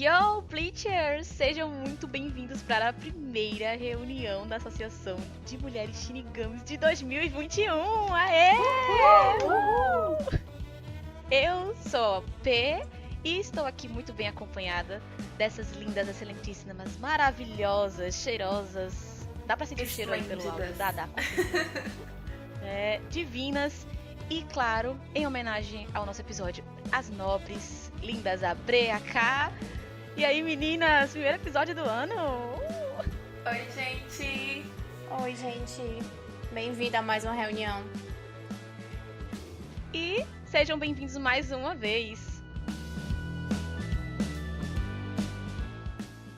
Yo, Bleachers! Sejam muito bem-vindos para a primeira reunião da Associação de Mulheres Shinigamis de 2021! Aê! Uhul! Eu sou a P e estou aqui muito bem acompanhada dessas lindas, excelentíssimas, maravilhosas, cheirosas. Dá pra sentir o cheiro aí pelo áudio? Dá. Divinas. E claro, em homenagem ao nosso episódio, as nobres, lindas, a Bre, a K. E aí, meninas, primeiro episódio do ano! Oi, gente! Oi, gente! Bem-vinda a mais uma reunião. E sejam bem-vindos mais uma vez!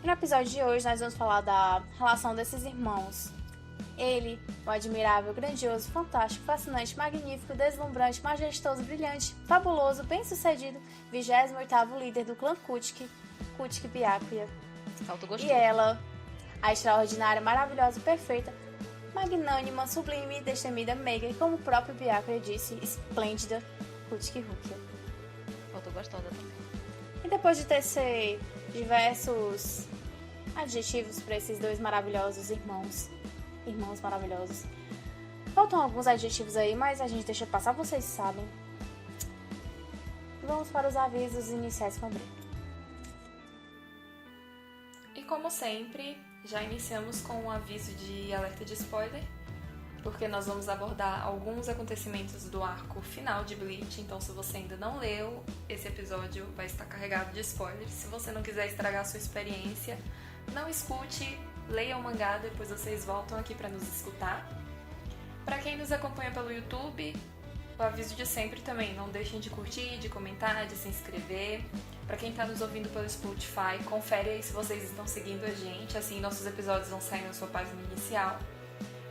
No episódio de hoje, nós vamos falar da relação desses irmãos. Ele, o admirável, grandioso, fantástico, fascinante, magnífico, deslumbrante, majestoso, brilhante, fabuloso, bem-sucedido, 28º líder do clã Kutiki Byakuya. E ela, a extraordinária, maravilhosa, perfeita, magnânima, sublime, destemida, meiga, e como o próprio Byakuya disse, esplêndida, Kutiki Rukia. Faltou gostosa também. E depois de tecer diversos adjetivos para esses dois maravilhosos irmãos maravilhosos, faltam alguns adjetivos aí, mas a gente deixa passar, vocês sabem. Vamos para os avisos iniciais com a Bre. E como sempre, já iniciamos com um aviso de alerta de spoiler, porque nós vamos abordar alguns acontecimentos do arco final de Bleach, então se você ainda não leu, esse episódio vai estar carregado de spoilers. Se você não quiser estragar a sua experiência, não escute, leia o mangá, depois vocês voltam aqui para nos escutar. Para quem nos acompanha pelo YouTube, o aviso de sempre também, não deixem de curtir, de comentar, de se inscrever. Para quem está nos ouvindo pelo Spotify, confere aí se vocês estão seguindo a gente, assim nossos episódios vão sair na sua página inicial.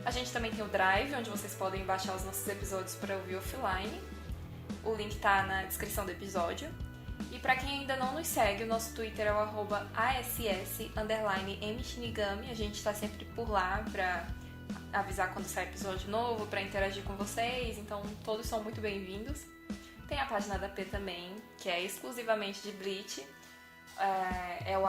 A gente também tem o Drive, onde vocês podem baixar os nossos episódios para ouvir offline. O link está na descrição do episódio. E para quem ainda não nos segue, o nosso Twitter é o @ass_mshinigami. A gente está sempre por lá para avisar quando sai episódio novo, para interagir com vocês, então todos são muito bem-vindos. Tem a página da P também, que é exclusivamente de Bleach, é o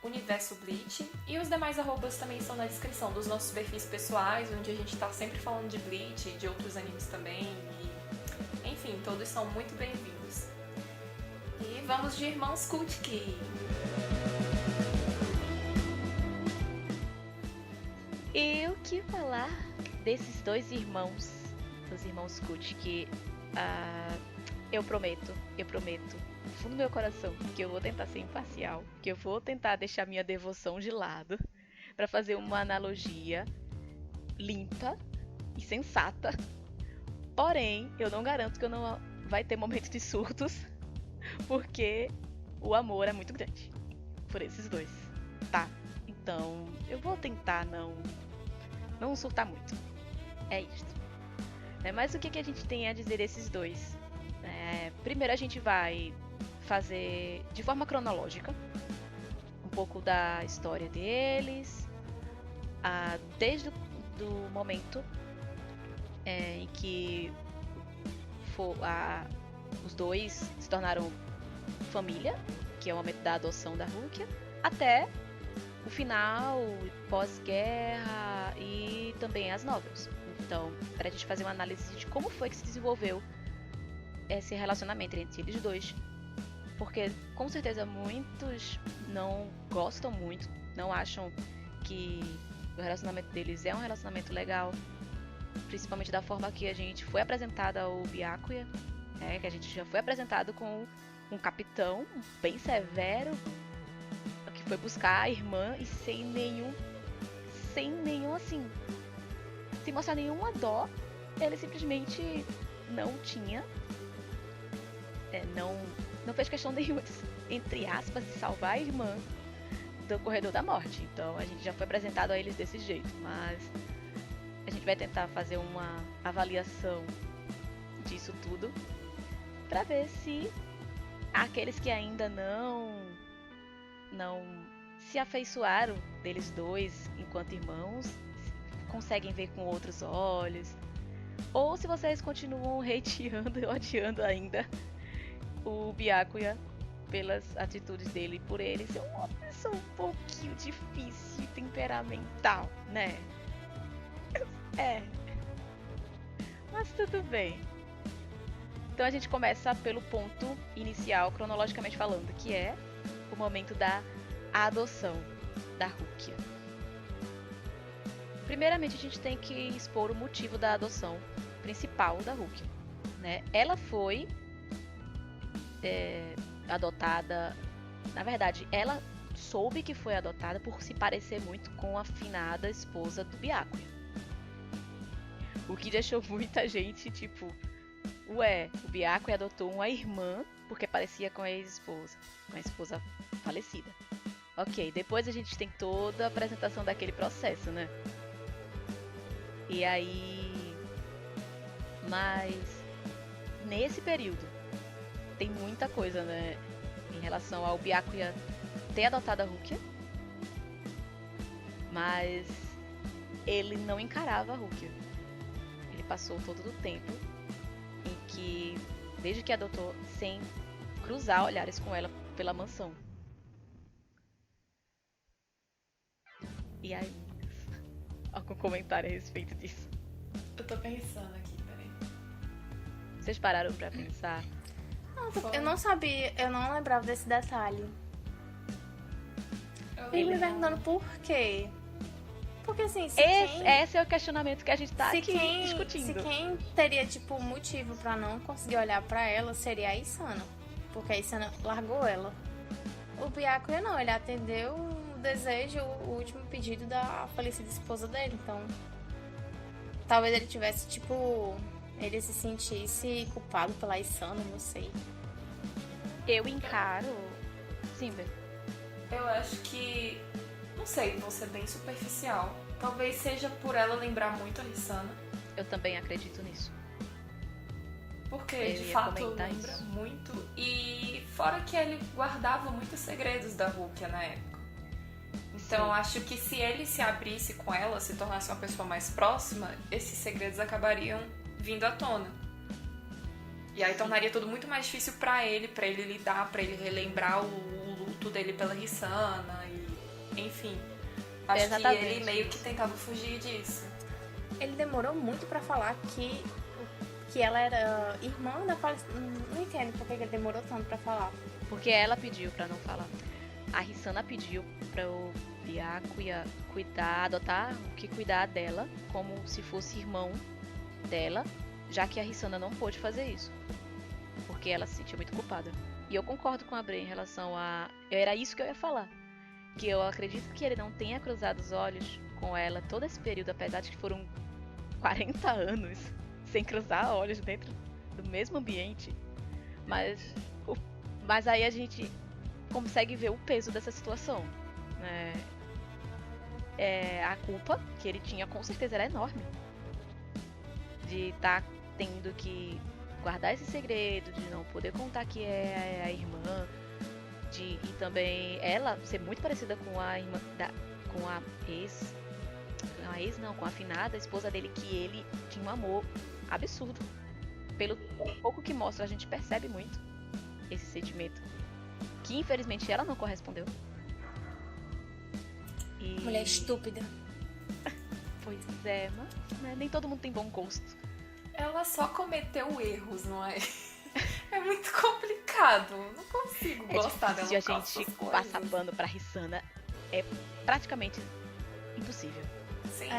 @universobleach, e os demais arrobas também estão na descrição dos nossos perfis pessoais, onde a gente está sempre falando de Bleach e de outros animes também, e, enfim, todos são muito bem-vindos. E vamos de Irmãos Kutiki! E o que falar desses dois irmãos, dos irmãos Kutiki? Eu prometo, no fundo do meu coração, que eu vou tentar ser imparcial, que eu vou tentar deixar minha devoção de lado para fazer uma analogia limpa e sensata. Porém, eu não garanto que eu não vai ter momentos de surtos, porque o amor é muito grande por esses dois, tá? Então, eu vou tentar não surtar muito. É isto. Mas o que a gente tem a dizer desses dois? Primeiro a gente vai fazer de forma cronológica um pouco da história deles, desde do momento em que os dois se tornaram família, que é o momento da adoção da Rukia, até o final, pós-guerra e também as novelas. Então, para a gente fazer uma análise de como foi que se desenvolveu esse relacionamento entre eles dois, porque com certeza muitos não gostam muito, não acham que o relacionamento deles é um relacionamento legal, principalmente da forma que a gente foi apresentada ao Byakuya, que a gente já foi apresentado com um capitão bem severo que foi buscar a irmã e sem nenhum assim, sem mostrar nenhuma dó, ele simplesmente não tinha, não fez questão nenhuma, entre aspas, de salvar a irmã do corredor da morte. Então a gente já foi apresentado a eles desse jeito, mas a gente vai tentar fazer uma avaliação disso tudo para ver se aqueles que ainda não se afeiçoaram deles dois enquanto irmãos conseguem ver com outros olhos, ou se vocês continuam hateando e odiando ainda o Byakuya pelas atitudes dele por ele ser uma pessoa um pouquinho difícil e temperamental, né? É. Mas tudo bem. Então a gente começa pelo ponto inicial, cronologicamente falando, que é o momento da adoção da Rukia. Primeiramente a gente tem que expor o motivo da adoção principal da Rukia, né? Ela foi adotada, na verdade, ela soube que foi adotada por se parecer muito com a finada esposa do Byakuya. O que deixou muita gente, tipo, ué, o Byakuya adotou uma irmã porque parecia com a ex-esposa, com a esposa falecida. Ok, depois a gente tem toda a apresentação daquele processo, né? E aí... Mas... Nesse período, tem muita coisa, né? Em relação ao Byakuya ter adotado a Rukia. Mas... ele não encarava a Rukia. Ele passou todo o tempo em que... Desde que adotou, sem cruzar olhares com ela pela mansão. E aí, algum comentário a respeito disso? Eu tô pensando aqui, peraí. Vocês pararam pra pensar? Eu não sabia, eu não lembrava desse detalhe. Eu Fico me lembro. perguntando por quê. Porque assim, Esse é o questionamento que a gente tá aqui discutindo. Se quem teria, tipo, motivo pra não conseguir olhar pra ela seria a Isana. Porque a Isana largou ela. O Byakuya não, ele atendeu o desejo, o último pedido da falecida esposa dele. Então, talvez ele tivesse, tipo, ele se sentisse culpado pela Isana, não sei. Eu encaro... Sim, Bê. Eu acho que... Não sei, vou ser bem superficial. Talvez seja por ela lembrar muito a Hisana. Eu também acredito nisso. Porque, Eu de ia fato, comentar lembra isso. muito. E fora que ele guardava muitos segredos da Rukia na época. Então, Sim. acho que se ele se abrisse com ela, se tornasse uma pessoa mais próxima, esses segredos acabariam vindo à tona. E aí tornaria tudo muito mais difícil pra ele lidar, pra ele relembrar o luto dele pela Hisana e... Enfim, acho Exatamente. que ele meio que tentava fugir disso. Ele demorou muito pra falar que ela era irmã da falecida. Não entendo por que ele demorou tanto pra falar. Porque ela pediu pra não falar. A Hisana pediu para o Byakuya adotar o que cuidar dela, como se fosse irmão dela, já que a Hisana não pôde fazer isso. Porque ela se sentia muito culpada. E eu concordo com a Bren em relação a... Era isso que eu ia falar. Que eu acredito que ele não tenha cruzado os olhos com ela todo esse período, apesar de que foram 40 anos sem cruzar olhos dentro do mesmo ambiente. Mas aí a gente consegue ver o peso dessa situação, né? A culpa que ele tinha com certeza era enorme. De estar tendo que guardar esse segredo, de não poder contar que é a irmã, e também ela ser muito parecida com a irmã com a ex. Não, a ex não, com a afinada esposa dele, que ele tinha um amor absurdo. Pelo pouco que mostra, a gente percebe muito esse sentimento. Que infelizmente ela não correspondeu. E... Mulher estúpida. Pois é, mas né, nem todo mundo tem bom gosto. Ela só cometeu erros, não é? É muito complicado. Não consigo gostar dela. De a por causa gente dessas passar coisas. pano pra Hisana é praticamente impossível. Sim.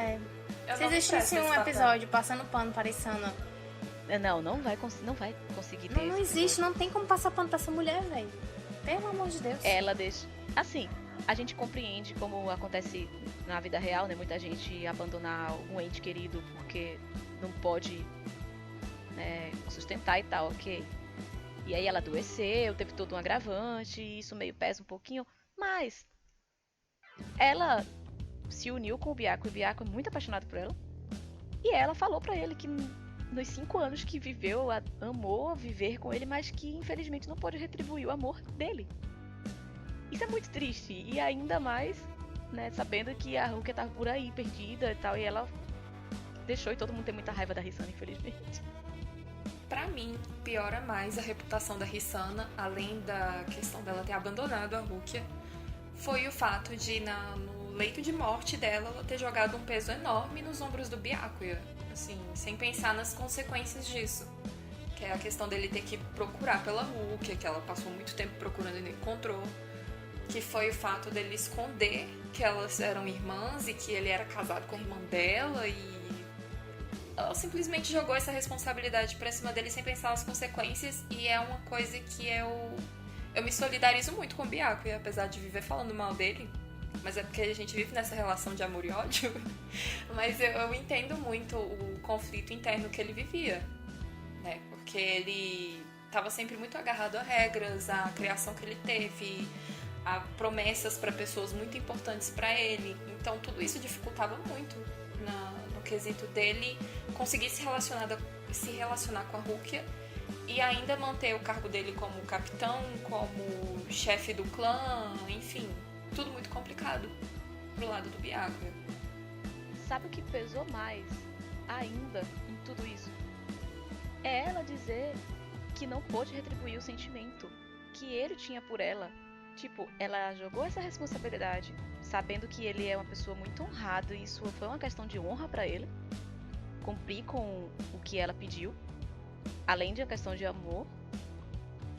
Se existisse um episódio passando pano para a Isana, Não vai conseguir ter. não esse existe, episódio. não tem como passar pano pra essa mulher, velho. Pelo amor de Deus. Ela deixa. Assim, a gente compreende como acontece na vida real, né? Muita gente abandonar um ente querido porque não pode, né, sustentar e tal, ok. E aí ela adoeceu, teve todo um agravante, isso meio pesa um pouquinho, mas ela se uniu com o Byakuya é muito apaixonado por ela. E ela falou pra ele que nos 5 anos que viveu, amou viver com ele, mas que infelizmente não pôde retribuir o amor dele. Isso é muito triste, e ainda mais, né, sabendo que a Rukia tava por aí, perdida e tal, e ela deixou, e todo mundo tem muita raiva da Hisana, infelizmente. pra mim, piora mais a reputação da Rissana, além da questão dela ter abandonado a Rukia, foi o fato de, no leito de morte dela, ela ter jogado um peso enorme nos ombros do Byakuya, assim, sem pensar nas consequências disso. Que é a questão dele ter que procurar pela Rukia, que ela passou muito tempo procurando e não encontrou. Que foi o fato dele esconder que elas eram irmãs e que ele era casado com a irmã dela, e ela simplesmente jogou essa responsabilidade pra cima dele sem pensar nas consequências, e é uma coisa que eu me solidarizo muito com o Byakuya, apesar de viver falando mal dele, mas é porque a gente vive nessa relação de amor e ódio, mas eu entendo muito o conflito interno que ele vivia, né, porque ele estava sempre muito agarrado a regras, a criação que ele teve, a promessas para pessoas muito importantes para ele, então tudo isso dificultava muito no quesito dele conseguir se relacionar com a Rukia e ainda manter o cargo dele como capitão, como chefe do clã, enfim, tudo muito complicado pro lado do Byakuya. Sabe o que pesou mais ainda em tudo isso? É ela dizer que não pôde retribuir o sentimento que ele tinha por ela. Tipo, ela jogou essa responsabilidade, sabendo que ele é uma pessoa muito honrada, e isso foi uma questão de honra pra ele, cumprir com o que ela pediu, além de uma questão de amor.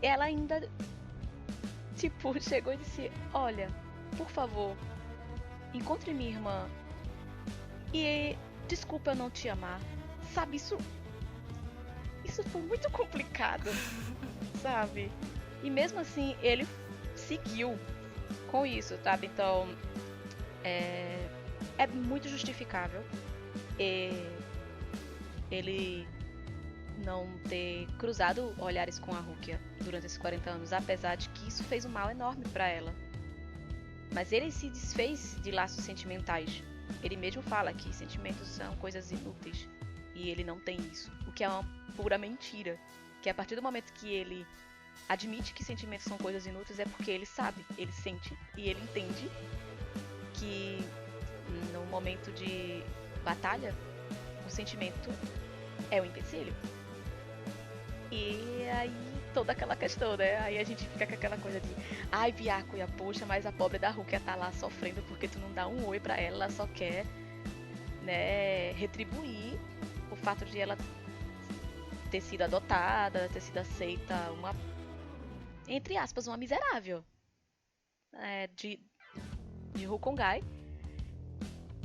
Ela ainda, tipo, chegou e disse: olha, por favor, encontre minha irmã e desculpa eu não te amar. Sabe, isso foi muito complicado, sabe? E mesmo assim, ele seguiu com isso, sabe? Então, é muito justificável ele não ter cruzado olhares com a Rukia durante esses 40 anos, apesar de que isso fez um mal enorme pra ela. Mas ele se desfez de laços sentimentais. Ele mesmo fala que sentimentos são coisas inúteis, e ele não tem isso, o que é uma pura mentira. Que a partir do momento que ele admite que sentimentos são coisas inúteis, é porque ele sabe, ele sente e ele entende que no momento de batalha o sentimento é o empecilho. E aí toda aquela questão, né? Aí a gente fica com aquela coisa de: ai, Byakuya, poxa, mas a pobre da Rukia tá lá sofrendo porque tu não dá um oi pra ela só quer, né, retribuir o fato de ela ter sido adotada, ter sido aceita, uma, entre aspas, uma miserável, de Rukongai,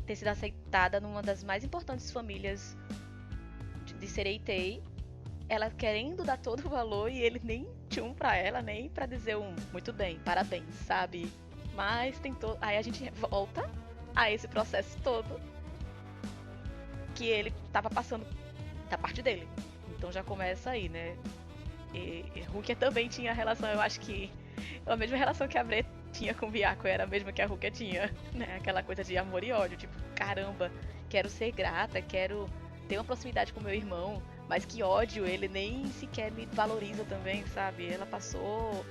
ter sido aceitada numa das mais importantes famílias de Sereitei, ela querendo dar todo o valor e ele nem tchum pra ela, nem pra dizer muito bem, parabéns, sabe? Mas tentou. Aí a gente volta a esse processo todo que ele tava passando da parte dele. Então já começa aí, né? E Rukia também tinha relação, eu acho que a mesma relação que a Bre tinha com o Byakuya era a mesma que a Rukia tinha, né? Aquela coisa de amor e ódio, tipo, caramba, quero ser grata, quero ter uma proximidade com meu irmão, mas que ódio, ele nem sequer me valoriza também, sabe? Ela passou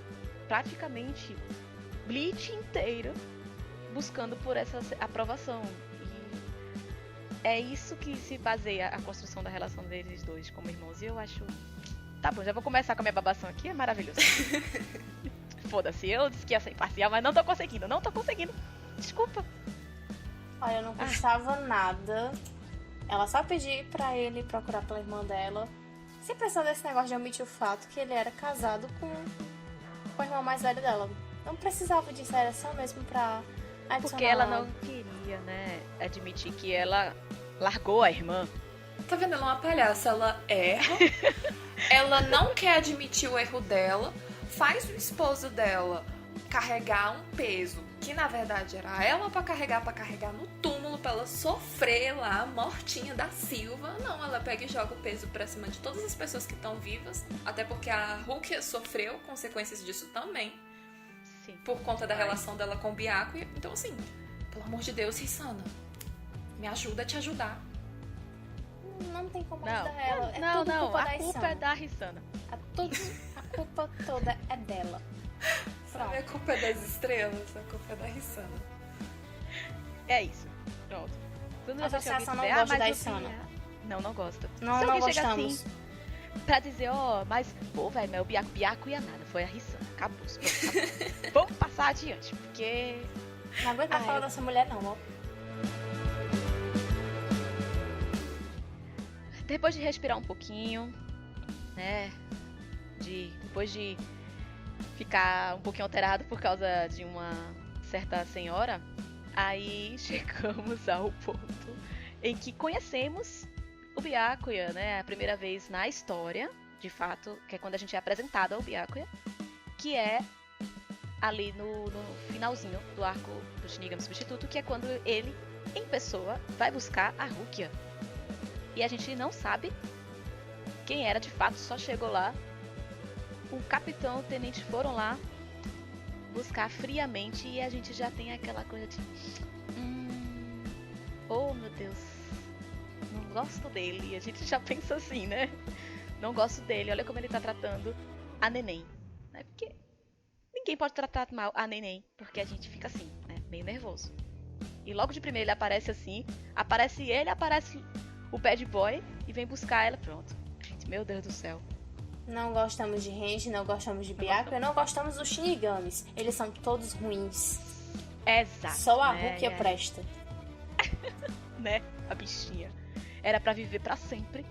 praticamente Bleach inteiro buscando por essa aprovação. E é isso que se baseia a construção da relação deles dois como irmãos. E eu acho... Tá bom, já vou começar com a minha babação aqui, é maravilhoso. Foda-se, eu disse que ia ser imparcial, mas não tô conseguindo. Desculpa. Olha, não custava nada ela só pedir pra ele procurar pela irmã dela, sem pensar nesse negócio de omitir o fato que ele era casado com a irmã mais velha dela. Não precisava disso, era só mesmo pra adicionar. Porque ela não queria, né, admitir que ela largou a irmã. Tá vendo? Ela é uma palhaça, ela erra, ela não quer admitir o erro dela, faz o esposo dela carregar um peso que na verdade era ela pra carregar no túmulo, pra ela sofrer lá, mortinha da Silva. Não, ela pega e joga o peso pra cima de todas as pessoas que estão vivas, até porque a Rukia sofreu consequências disso também. Sim. Por conta da relação dela com o Byakuya. Então assim, pelo amor de Deus, Rissana, me ajuda a te ajudar. Não tem como ajudar ela. Não, culpa a culpa é da Rissana. A culpa toda é dela. Sabe, a culpa é das estrelas, a culpa é da Rissana. É isso. Pronto. A associação não gosta da Rissana. Não gosta. Não gostamos. Assim, Pra dizer, mas, pô, velho, mas o Byakuya ia nada, foi a Rissan, acabou. Vamos passar adiante, porque... Não aguento mais falar dessa mulher não, ó. Depois de respirar um pouquinho, né, depois de ficar um pouquinho alterado por causa de uma certa senhora, aí chegamos ao ponto em que conhecemos o Byakuya, né, a primeira vez na história, de fato, que é quando a gente é apresentado ao Byakuya, que é ali no finalzinho do arco do Shinigami Substituto, que é quando ele, em pessoa, vai buscar a Rukia. E a gente não sabe quem era de fato, só chegou lá. O capitão e o tenente foram lá buscar friamente e a gente já tem aquela coisa de... oh meu Deus, não gosto dele. A gente já pensa assim, né? Não gosto dele, olha como ele tá tratando a neném. Né? Porque ninguém pode tratar mal a neném, porque a gente fica assim, né? Meio nervoso. E logo de primeiro ele aparece assim, aparece o bad boy e vem buscar ela, pronto. Gente, meu Deus do céu. Não gostamos de Renji, não gostamos de Byakuya, não gostamos dos Shinigamis. Eles são todos ruins. Exato. Só a Rukia presta. Né? A bichinha. Era pra viver pra sempre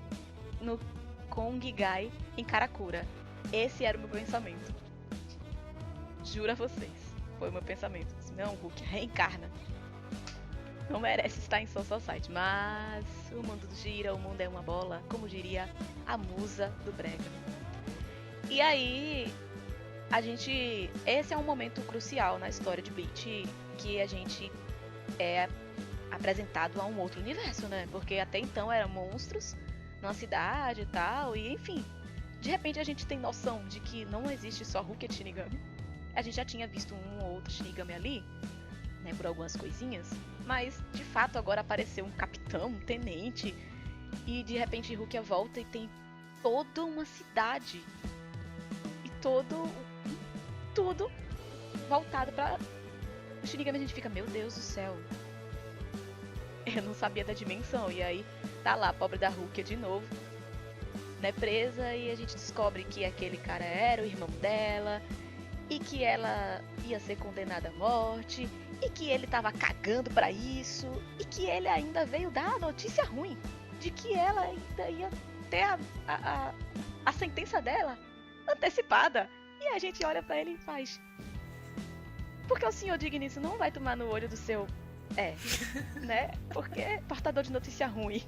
com o Gigai em Karakura. Esse era o meu pensamento. Juro a vocês. Foi o meu pensamento. Não, Rukia, reencarna. Não merece estar em Soul Society. Mas o mundo gira, o mundo é uma bola. Como diria a musa do brega. E aí, esse é um momento crucial na história de Bleach, que a gente é apresentado a um outro universo, né? Porque até então eram monstros numa cidade e tal, e enfim. De repente a gente tem noção de que não existe só Rukia de Shinigami. A gente já tinha visto um ou outro Shinigami ali, né, por algumas coisinhas, mas de fato agora apareceu um capitão, um tenente, e de repente Rukia volta e tem toda uma cidade e tudo voltado pra Shinigami. A gente fica, meu Deus do céu, eu não sabia da dimensão. E aí tá lá a pobre da Rukia de novo, né, presa, e a gente descobre que aquele cara era o irmão dela e que ela ia ser condenada à morte e que ele tava cagando pra isso e que ele ainda veio dar a notícia ruim de que ela ainda ia ter a sentença dela antecipada. E a gente olha pra ele e faz: porque o senhor Digníssimo não vai tomar no olho do seu... né? Porque é portador de notícia ruim.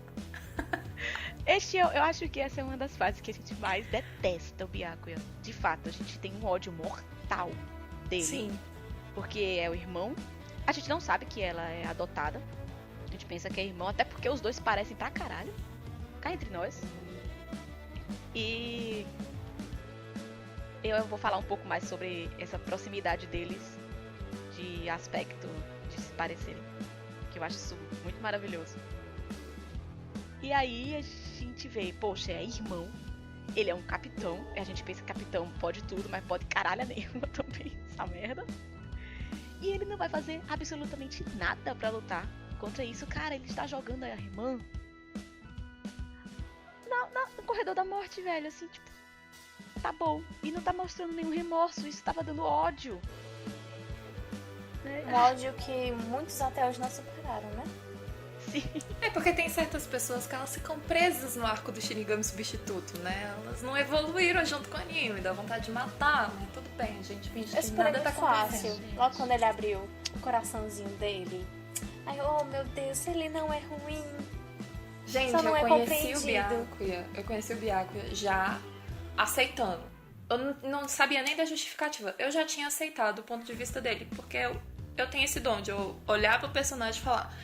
Eu acho que essa é uma das fases que a gente mais detesta o Byakuya. De fato, a gente tem um ódio mortal dele. Sim. Porque é o irmão. A gente não sabe que ela é adotada. A gente pensa que é irmão, até porque os dois parecem pra caralho. Cá entre nós. E eu vou falar um pouco mais sobre essa proximidade deles, de aspecto, de se parecerem, que eu acho isso muito maravilhoso. E aí a gente vê, poxa, é irmão, ele é um capitão, e a gente pensa que capitão pode tudo, mas pode caralho nenhuma também, essa merda. E ele não vai fazer absolutamente nada pra lutar contra isso. Cara, ele está jogando a irmã no corredor da morte, velho, assim, tipo, tá bom. E não tá mostrando nenhum remorso, isso tava dando ódio. Um ódio que muitos até hoje não superaram, né? Sim. É porque tem certas pessoas que elas ficam presas no arco do Shinigami Substituto, né? Elas não evoluíram junto com o anime, dá vontade de matar, mas tudo bem, a gente finge que nada tá fácil. acontecendo. Logo quando ele abriu o coraçãozinho dele, aí, oh meu Deus, ele não é ruim. Gente, Só não eu é conheci o Byakuya já aceitando. Eu não sabia nem da justificativa. Eu já tinha aceitado o ponto de vista dele, porque eu tenho esse dom de eu olhar pro personagem e falar: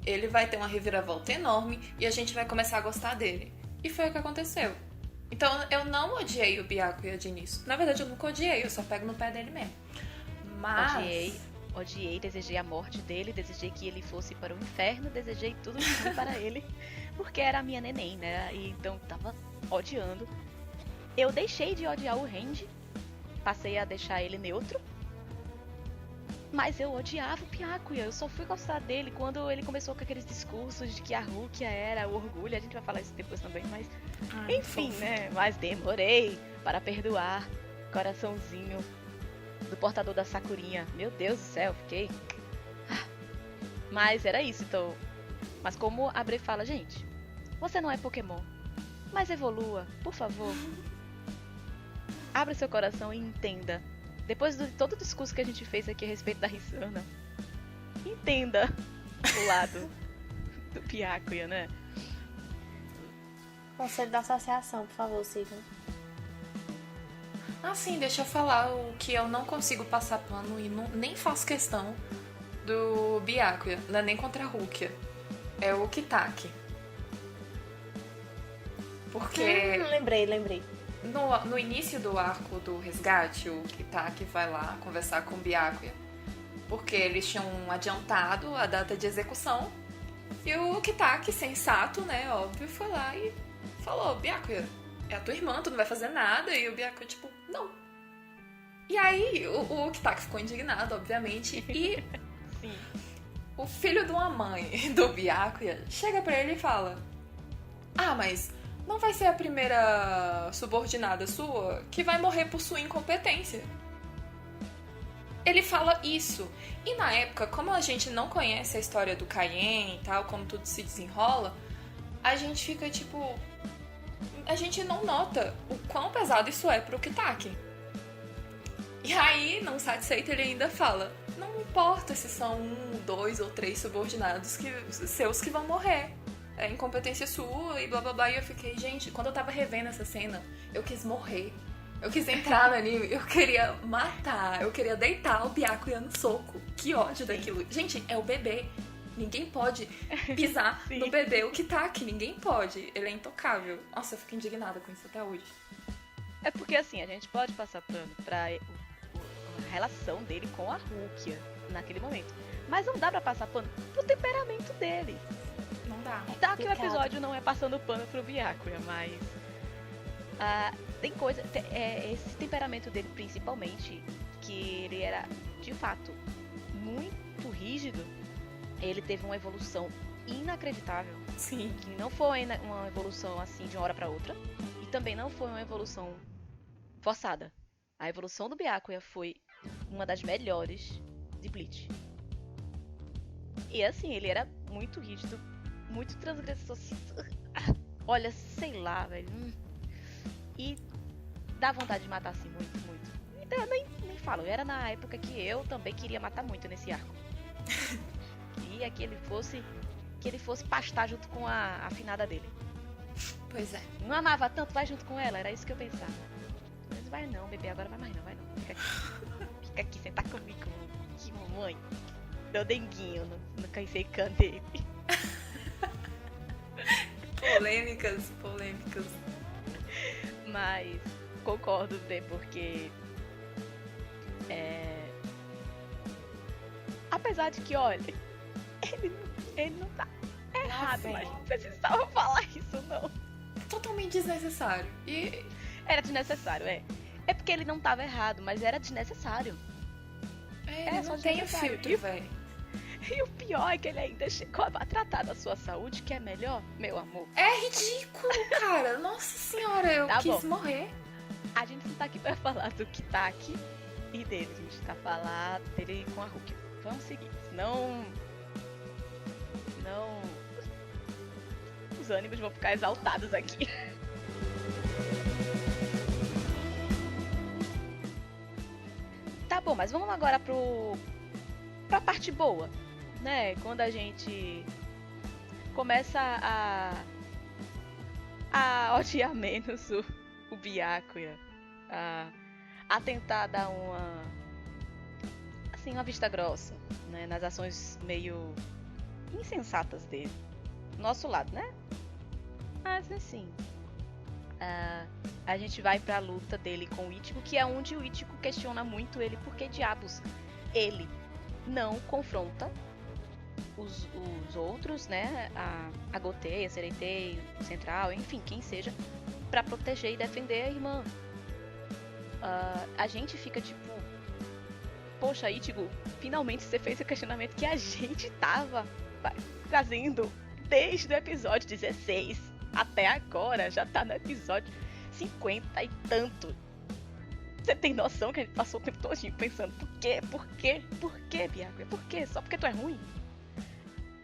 ele vai ter uma reviravolta enorme e a gente vai começar a gostar dele. E foi o que aconteceu. Então eu não odiei o Byakuya de início. Na verdade, eu nunca odiei, eu só pego no pé dele mesmo. Mas... Odiei, desejei a morte dele, desejei que ele fosse para o inferno, desejei tudo de ruim para ele, porque era a minha neném, né? E então tava odiando. Eu deixei de odiar o Renji, passei a deixar ele neutro. Mas eu odiava o Byakuya, eu só fui gostar dele quando ele começou com aqueles discursos de que a Rukia era o orgulho, a gente vai falar isso depois também, mas enfim, fofo. né? Mas demorei para perdoar coraçãozinho do portador da Sakurinha. Meu Deus do céu, fiquei... Mas era isso, então... Mas como a Bre fala, gente, você não é Pokémon, mas evolua, por favor. Abra seu coração e entenda. Depois de todo o discurso que a gente fez aqui a respeito da Risana, entenda o lado do Byakuya, né? Conselho da associação, por favor, sigam. Ah, sim, deixa eu falar o que eu não consigo passar pano e nem faço questão do Byakuya, não é nem contra a Rukia. É o Kitaki. Porque Lembrei. no início do arco do resgate, o Kitaki vai lá conversar com o Byakuya. Porque eles tinham adiantado a data de execução. E o Kitaki, sensato, né, óbvio, foi lá e falou: Byakuya, é a tua irmã, tu não vai fazer nada. E o Byakuya, tipo, não. E aí o Kitaki ficou indignado, obviamente. E Sim. o filho de uma mãe do Byakuya chega pra ele e fala: ah, mas não vai ser a primeira subordinada sua que vai morrer por sua incompetência. Ele fala isso. E na época, como a gente não conhece a história do Kaien e tal, como tudo se desenrola, a gente fica tipo... A gente não nota o quão pesado isso é pro Kitaki. E aí, não satisfeito, ele ainda fala: não importa se são 1, 2 ou 3 subordinados seus que vão morrer. É incompetência sua e blá blá blá. E eu fiquei, gente, quando eu tava revendo essa cena, eu quis morrer. Eu quis entrar no anime, eu queria matar, eu queria deitar o Byakuya no soco. Que ódio daquilo. Gente, é o bebê. Ninguém pode pisar no bebê o Kitaki. Ninguém pode. Ele é intocável. Nossa, eu fico indignada com isso até hoje. É porque assim, a gente pode passar pano pra a relação dele com a Rukia naquele momento. Mas não dá pra passar pano pro temperamento dele. Não dá. Tá que o episódio não é passando pano pro Byakuya, mas... tem coisa... esse temperamento dele, principalmente, que ele era, de fato, muito rígido, ele teve uma evolução inacreditável. Sim. Que não foi uma evolução, assim, de uma hora pra outra. E também não foi uma evolução forçada. A evolução do Byakuya foi uma das melhores de Bleach. E assim, ele era muito rígido, muito transgressor. Olha, sei lá, velho. E dá vontade de matar assim muito, muito. Então eu nem falo, era na época que eu também queria matar muito nesse arco. Queria que ele fosse pastar junto com a afinada dele. Pois é. Não amava tanto, vai junto com ela, era isso que eu pensava. Mas vai não, bebê, agora vai mais não, vai não. Fica aqui, senta comigo. Que mamãe. Deu denguinho no Kaiseikan dele. Polêmicas. Mas concordo, bem, porque apesar de que, olha, ele não tá errado, mas não precisava falar isso, não. Totalmente desnecessário. E era desnecessário, É porque ele não tava errado, mas era desnecessário. ele só não tem o desnecessário. filtro, velho. E o pior é que ele ainda chegou a tratar da sua saúde, que é melhor, meu amor. É ridículo, cara. Nossa senhora, eu Tá quis bom. morrer. A gente não tá aqui pra falar do Kitaki e dele, a gente tá falando dele com a Rukia. Vamos seguir, senão os ânimos vão ficar exaltados aqui. Tá bom, mas vamos agora pra parte boa, né? Quando a gente começa a odiar menos o Byakuya, a tentar dar uma vista grossa, né? Nas ações meio insensatas dele. Nosso lado, né? Mas assim, a gente vai pra luta dele com o Ichigo, que é onde o Ichigo questiona muito ele, porque diabos ele não confronta os outros, né? A Gotei, a Sereitei, o Central, enfim, quem seja, pra proteger e defender a irmã. A gente fica tipo, poxa, Ichigo, finalmente você fez o questionamento que a gente tava trazendo desde o episódio 16 até agora, já tá no episódio 50 e tanto. Você tem noção que a gente passou o tempo todinho pensando, por quê, Byakuya? Por quê? Só porque tu é ruim?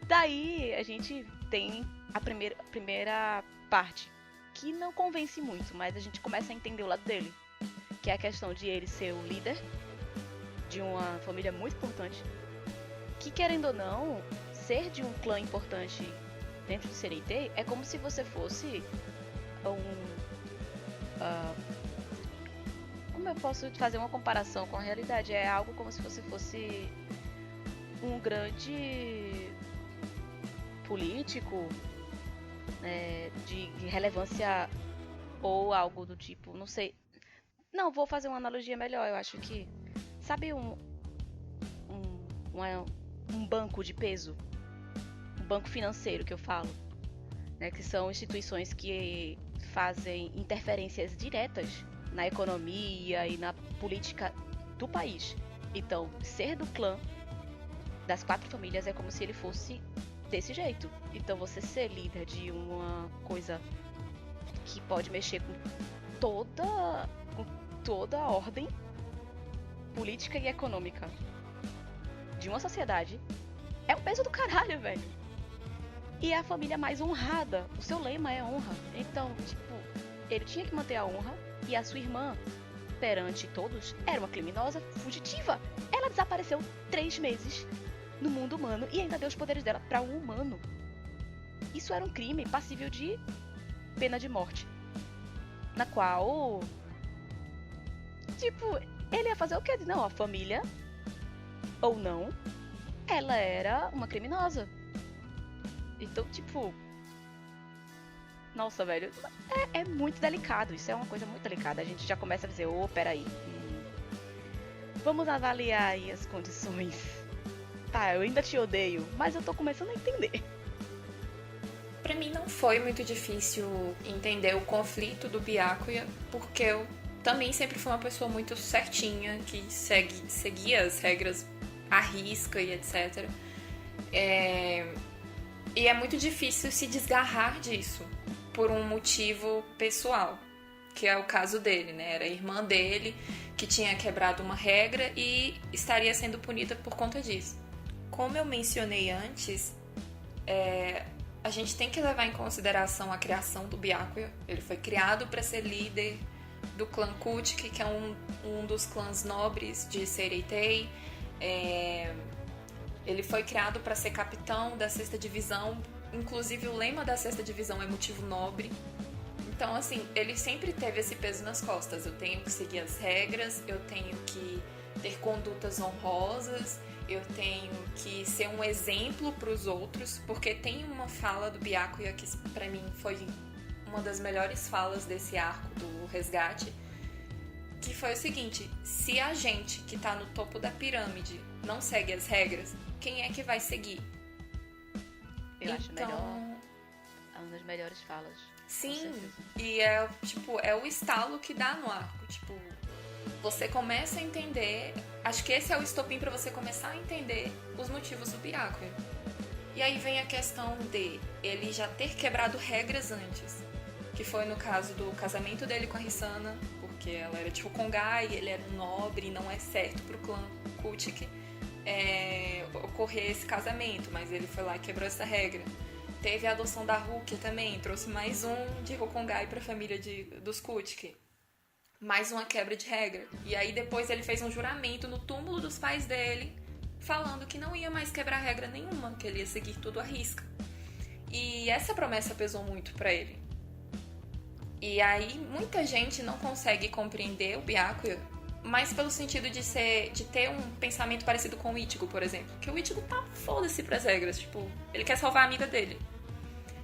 Daí a gente tem a primeira parte, que não convence muito, mas a gente começa a entender o lado dele, que é a questão de ele ser o líder de uma família muito importante, que querendo ou não, ser de um clã importante dentro do Sereitei é como se você fosse como eu posso fazer uma comparação com a realidade? É algo como se você fosse um grande político, de relevância ou algo do tipo, não sei. Não, vou fazer uma analogia melhor, eu acho que... Sabe um banco de peso? Um banco financeiro que eu falo, né? Que são instituições que fazem interferências diretas na economia e na política do país. Então, ser do clã das 4 famílias é como se ele fosse desse jeito. Então, você ser líder de uma coisa que pode mexer com toda a ordem política e econômica de uma sociedade é um peso do caralho, velho. E é a família mais honrada. O seu lema é honra. Então, tipo, ele tinha que manter a honra. E a sua irmã, perante todos, era uma criminosa fugitiva. Ela desapareceu 3 meses no mundo humano e ainda deu os poderes dela para um humano. Isso era um crime passível de pena de morte. Na qual, tipo, ele ia fazer o quê? Não, a família, ou não, ela era uma criminosa. Então, tipo... Nossa, velho, é muito delicado. Isso é uma coisa muito delicada. A gente já começa a dizer, peraí. Vamos avaliar aí as condições. Tá, eu ainda te odeio, mas eu tô começando a entender. Pra mim não foi muito difícil entender o conflito do Byakuya, porque eu também sempre fui uma pessoa muito certinha, que seguia as regras à risca e etc. E é muito difícil se desgarrar disso por um motivo pessoal, que é o caso dele, né? Era a irmã dele que tinha quebrado uma regra e estaria sendo punida por conta disso. Como eu mencionei antes, a gente tem que levar em consideração a criação do Byakuya. Ele foi criado para ser líder do clã Kuchiki, que é um dos clãs nobres de Sereitei. Ele foi criado para ser capitão da 6ª divisão. Inclusive, o lema da 6ª divisão é motivo nobre. Então, assim, ele sempre teve esse peso nas costas. Eu tenho que seguir as regras, eu tenho que ter condutas honrosas, eu tenho que ser um exemplo para os outros, porque tem uma fala do Byakuya que, para mim, foi uma das melhores falas desse arco do resgate, que foi o seguinte: se a gente que tá no topo da pirâmide não segue as regras, quem é que vai seguir? Eu acho melhor. Uma das melhores falas. Sim, e é o estalo que dá no arco. Tipo, você começa a entender. Acho que esse é o estopim pra você começar a entender os motivos do Byakuya. E aí vem a questão de ele já ter quebrado regras antes. Que foi no caso do casamento dele com a Hisana, porque ela era de Hokongai e ele era um nobre e não é certo pro clã Kuchiki ocorrer esse casamento, mas ele foi lá e quebrou essa regra. Teve a adoção da Rukia também, trouxe mais um de Hokongai pra família dos Kuchiki. Mais uma quebra de regra. E aí depois ele fez um juramento no túmulo dos pais dele, falando que não ia mais quebrar regra nenhuma, que ele ia seguir tudo à risca. E essa promessa pesou muito pra ele. E aí muita gente não consegue compreender o Byakuya, mas pelo sentido de ter um pensamento parecido com o Ichigo, por exemplo. Que o Ichigo tá foda-se pras regras, tipo, ele quer salvar a amiga dele.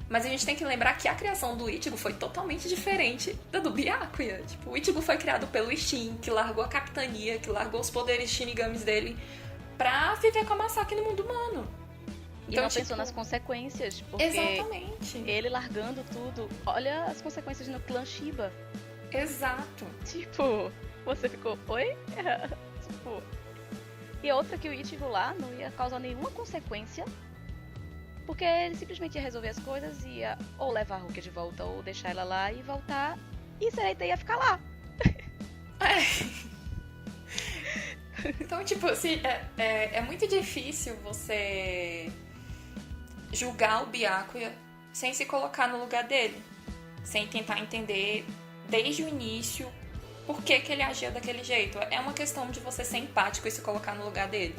Mas a gente tem que lembrar que a criação do Ichigo foi totalmente diferente da do Byakuya. Tipo, o Ichigo foi criado pelo Ishin, que largou a capitania, que largou os poderes shinigamis dele pra viver com a Masaki no mundo humano. E então, não pensou nas consequências, porque exatamente. Ele largando tudo, olha as consequências no clã Shiba. Exato. Tipo, você ficou, oi? Tipo, E outra que o Ichigo lá não ia causar nenhuma consequência, porque ele simplesmente ia resolver as coisas, ia ou levar a Rukia de volta, ou deixar ela lá e voltar, e Sereita ia ficar lá. Então, tipo, assim, é muito difícil você julgar o Byakuya sem se colocar no lugar dele. Sem tentar entender desde o início por que ele agia daquele jeito. É uma questão de você ser empático e se colocar no lugar dele.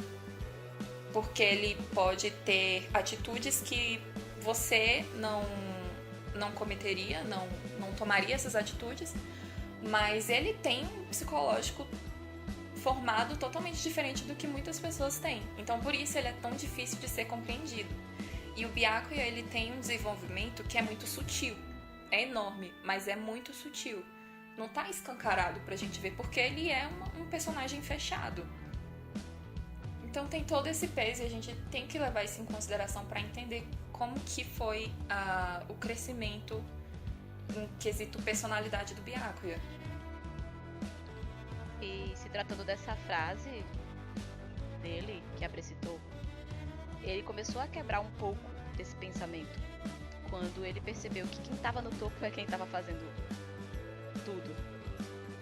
Porque ele pode ter atitudes que você não cometeria, não tomaria essas atitudes, mas ele tem um psicológico formado totalmente diferente do que muitas pessoas têm. Então, por isso ele é tão difícil de ser compreendido. E o Byakuya, ele tem um desenvolvimento que é muito sutil. É enorme, mas é muito sutil. Não tá escancarado pra gente ver, porque ele é um personagem fechado. Então tem todo esse peso e a gente tem que levar isso em consideração pra entender como que foi o crescimento em quesito personalidade do Byakuya. E se tratando dessa frase dele, que Abra citou, ele começou a quebrar um pouco desse pensamento quando ele percebeu que quem tava no topo é quem tava fazendo tudo.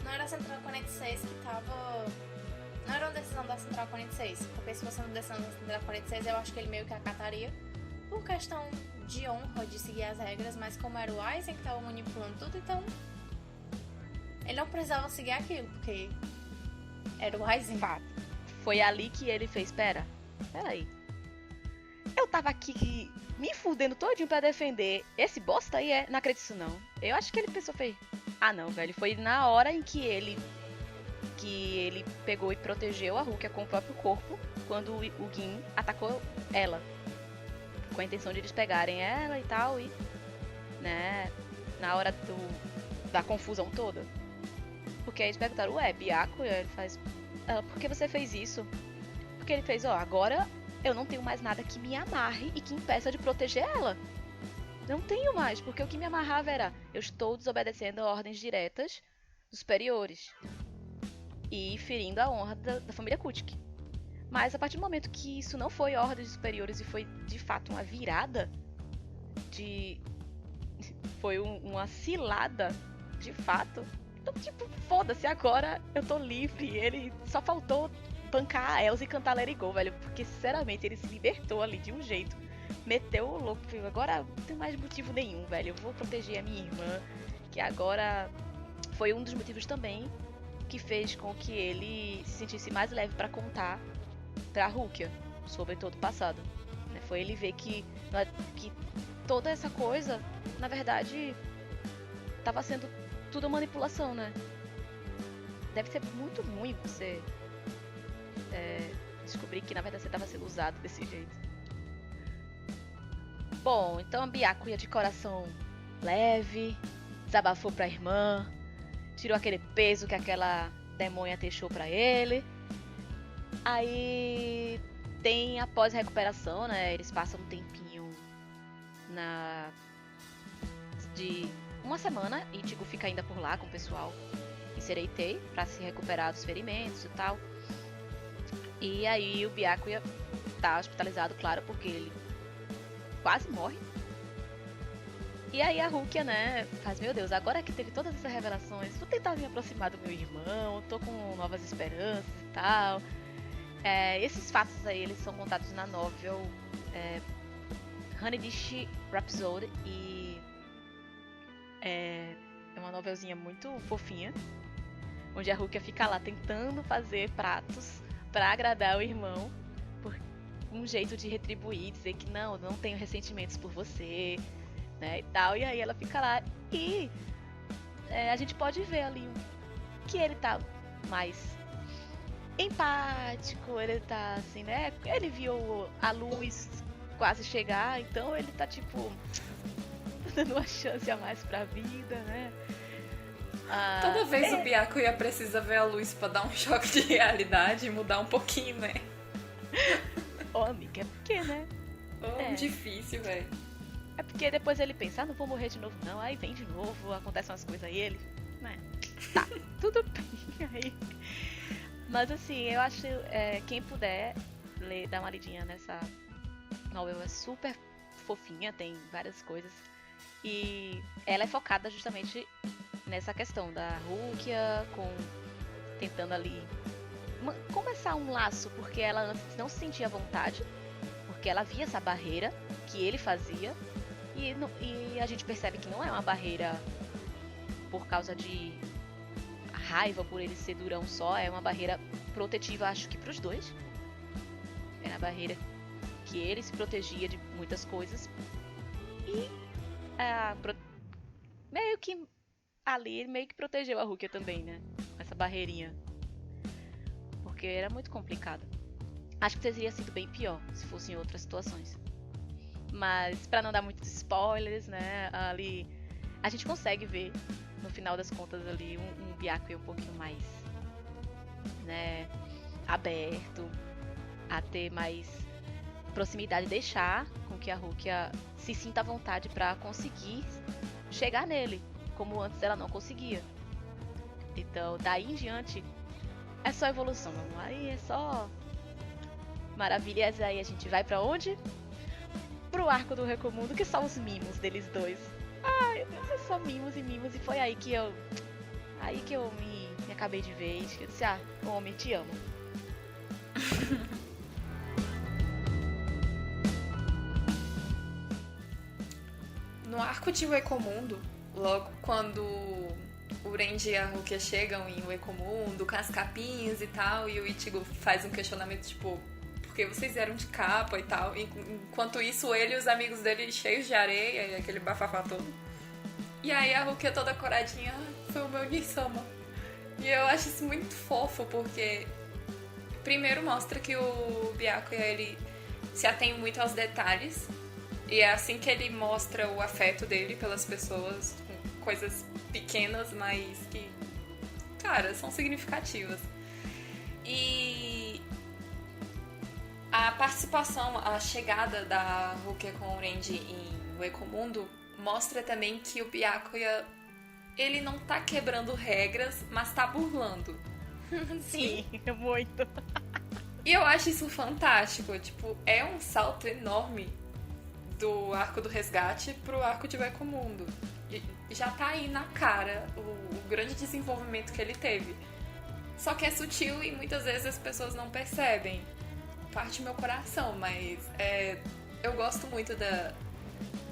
Não era a Central 46 que tava... Não era uma decisão da Central 46, porque se fosse uma decisão da Central 46, eu acho que ele meio que acataria por questão de honra, de seguir as regras, mas como era o Aizen que tava manipulando tudo, então ele não precisava seguir aquilo, porque era o Aizen. Fato. Foi ali que ele fez, pera aí. Eu tava aqui me fudendo todinho pra defender esse bosta aí, não acredito nisso não. Eu acho que ele pensou, não, velho, foi na hora em que ele pegou e protegeu a Rukia com o próprio corpo, quando o Gin atacou ela, com a intenção de eles pegarem ela e tal, e, né, na hora da confusão toda. Porque aí eles perguntaram, Byakuya, ele faz, por que você fez isso? Porque ele fez, agora eu não tenho mais nada que me amarre e que impeça de proteger ela. Não tenho mais, porque o que me amarrava era, eu estou desobedecendo ordens diretas dos superiores e ferindo a honra da família Kutik. Mas a partir do momento que isso não foi ordem dos superiores e foi de fato uma virada foi uma cilada de fato, então tipo, foda-se, agora eu tô livre. Ele só faltou bancar a Elsa e cantar Let It Go, velho, porque sinceramente ele se libertou ali de um jeito, meteu o louco, agora não tem mais motivo nenhum, velho, eu vou proteger a minha irmã, que agora foi um dos motivos também que fez com que ele se sentisse mais leve pra contar pra Rukia sobre todo o passado, né? Foi ele ver que toda essa coisa, na verdade, tava sendo tudo manipulação, né? Deve ser muito ruim você descobrir que na verdade você estava sendo usado desse jeito. Bom, então a Byakuya de coração leve desabafou pra irmã, tirou aquele peso que aquela demônia deixou pra ele. Aí tem a pós-recuperação, né? Eles passam um tempinho de uma semana, e Ichigo fica ainda por lá com o pessoal em Sereitei pra se recuperar dos ferimentos e tal. E aí o Byakuya tá hospitalizado, claro, porque ele quase morre. E aí a Rukia, né, faz, meu Deus, agora que teve todas essas revelações, vou tentar me aproximar do meu irmão, tô com novas esperanças e tal. Esses fatos aí, eles são contados na novel Honeydish Rhapsody, e é uma novelzinha muito fofinha, onde a Rukia fica lá tentando fazer pratos pra agradar o irmão, por um jeito de retribuir, dizer que não tenho ressentimentos por você, né, e tal. E aí ela fica lá e a gente pode ver ali que ele tá mais empático, ele tá assim, né, ele viu a luz quase chegar, então ele tá tipo dando uma chance a mais pra vida, né. Toda vez o Byakuya precisa ver a luz pra dar um choque de realidade e mudar um pouquinho, né? Amiga, é porque, né? Difícil, velho. É porque depois ele pensa, não vou morrer de novo não, aí vem de novo, acontecem umas coisas aí, ele, né? Tá, tudo bem, Mas assim, eu acho quem puder ler, dar uma lidinha nessa novel é super fofinha, tem várias coisas. E ela é focada justamente nessa questão da Rukia tentando ali começar um laço, porque ela antes não se sentia à vontade, porque ela via essa barreira que ele fazia, e a gente percebe que não é uma barreira por causa de raiva por ele ser durão só, é uma barreira protetiva, acho que pros dois. É uma barreira que ele se protegia de muitas coisas e meio que ali meio que protegeu a Rukia também, né? Essa barreirinha. Porque era muito complicado. Acho que teria sido bem pior se fosse em outras situações. Mas pra não dar muitos spoilers, né? Ali a gente consegue ver no final das contas ali um Byakuya um pouquinho mais, né, aberto, a ter mais proximidade, deixar com que a Rukia se sinta à vontade pra conseguir chegar nele, como antes ela não conseguia. Então, daí em diante, é só evolução, vamos. Aí é só maravilhas. Aí a gente vai pra onde? Pro arco do Recomundo, que são os mimos deles dois. Ai, meu Deus, é só mimos e mimos. E foi aí que eu me acabei de vez. Que eu disse, homem, te amo. No arco de Uecomundo, logo quando o Renji e a Rukia chegam em Uecomundo, com as capinhas e tal, e o Ichigo faz um questionamento tipo, por que vocês vieram de capa e tal? Enquanto isso, ele e os amigos dele cheios de areia e aquele bafafá todo. E aí a Rukia toda coradinha, foi o meu Nisama. E eu acho isso muito fofo, porque primeiro mostra que o Byakuya, ele se atém muito aos detalhes. E é assim que ele mostra o afeto dele pelas pessoas, com coisas pequenas, mas que, cara, são significativas. E a participação, a chegada da Rukia com o Renji em Uecomundo mostra também que o Byakuya, ele não tá quebrando regras, mas tá burlando. Sim, muito. E eu acho isso fantástico. Tipo, é um salto enorme do arco do resgate pro arco de Uecomundo. E já tá aí na cara o grande desenvolvimento que ele teve. Só que é sutil e muitas vezes as pessoas não percebem. Parte do meu coração, mas eu gosto muito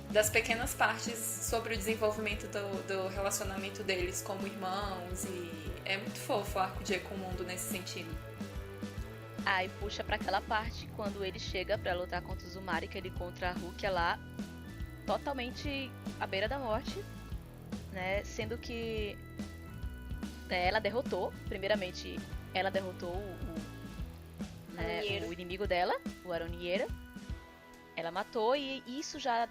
das pequenas partes sobre o desenvolvimento do relacionamento deles como irmãos, e é muito fofo o arco de Uecomundo nesse sentido. Aí puxa pra aquela parte quando ele chega pra lutar contra o Uzumari, que ele encontra a Rukia lá totalmente à beira da morte, né? Sendo que ela derrotou, primeiramente ela derrotou o inimigo dela, o Aronieira. Ela matou, e isso já...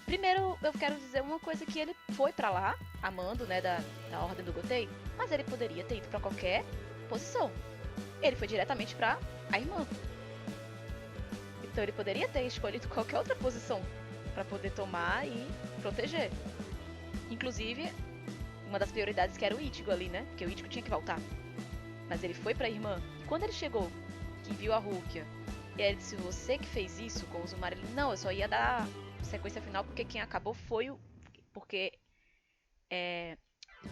Primeiro eu quero dizer uma coisa, que ele foi pra lá, amando, né, da Ordem do Gotei, mas ele poderia ter ido pra qualquer posição. Ele foi diretamente pra a irmã. Então ele poderia ter escolhido qualquer outra posição pra poder tomar e proteger. Inclusive, uma das prioridades que era o Ichigo ali, né? Porque o Ichigo tinha que voltar. Mas ele foi pra irmã. E quando ele chegou, que viu a Rukia, e aí ele disse, você que fez isso com o Uzumari? Ele, não, eu só ia dar sequência final porque quem acabou foi o... Porque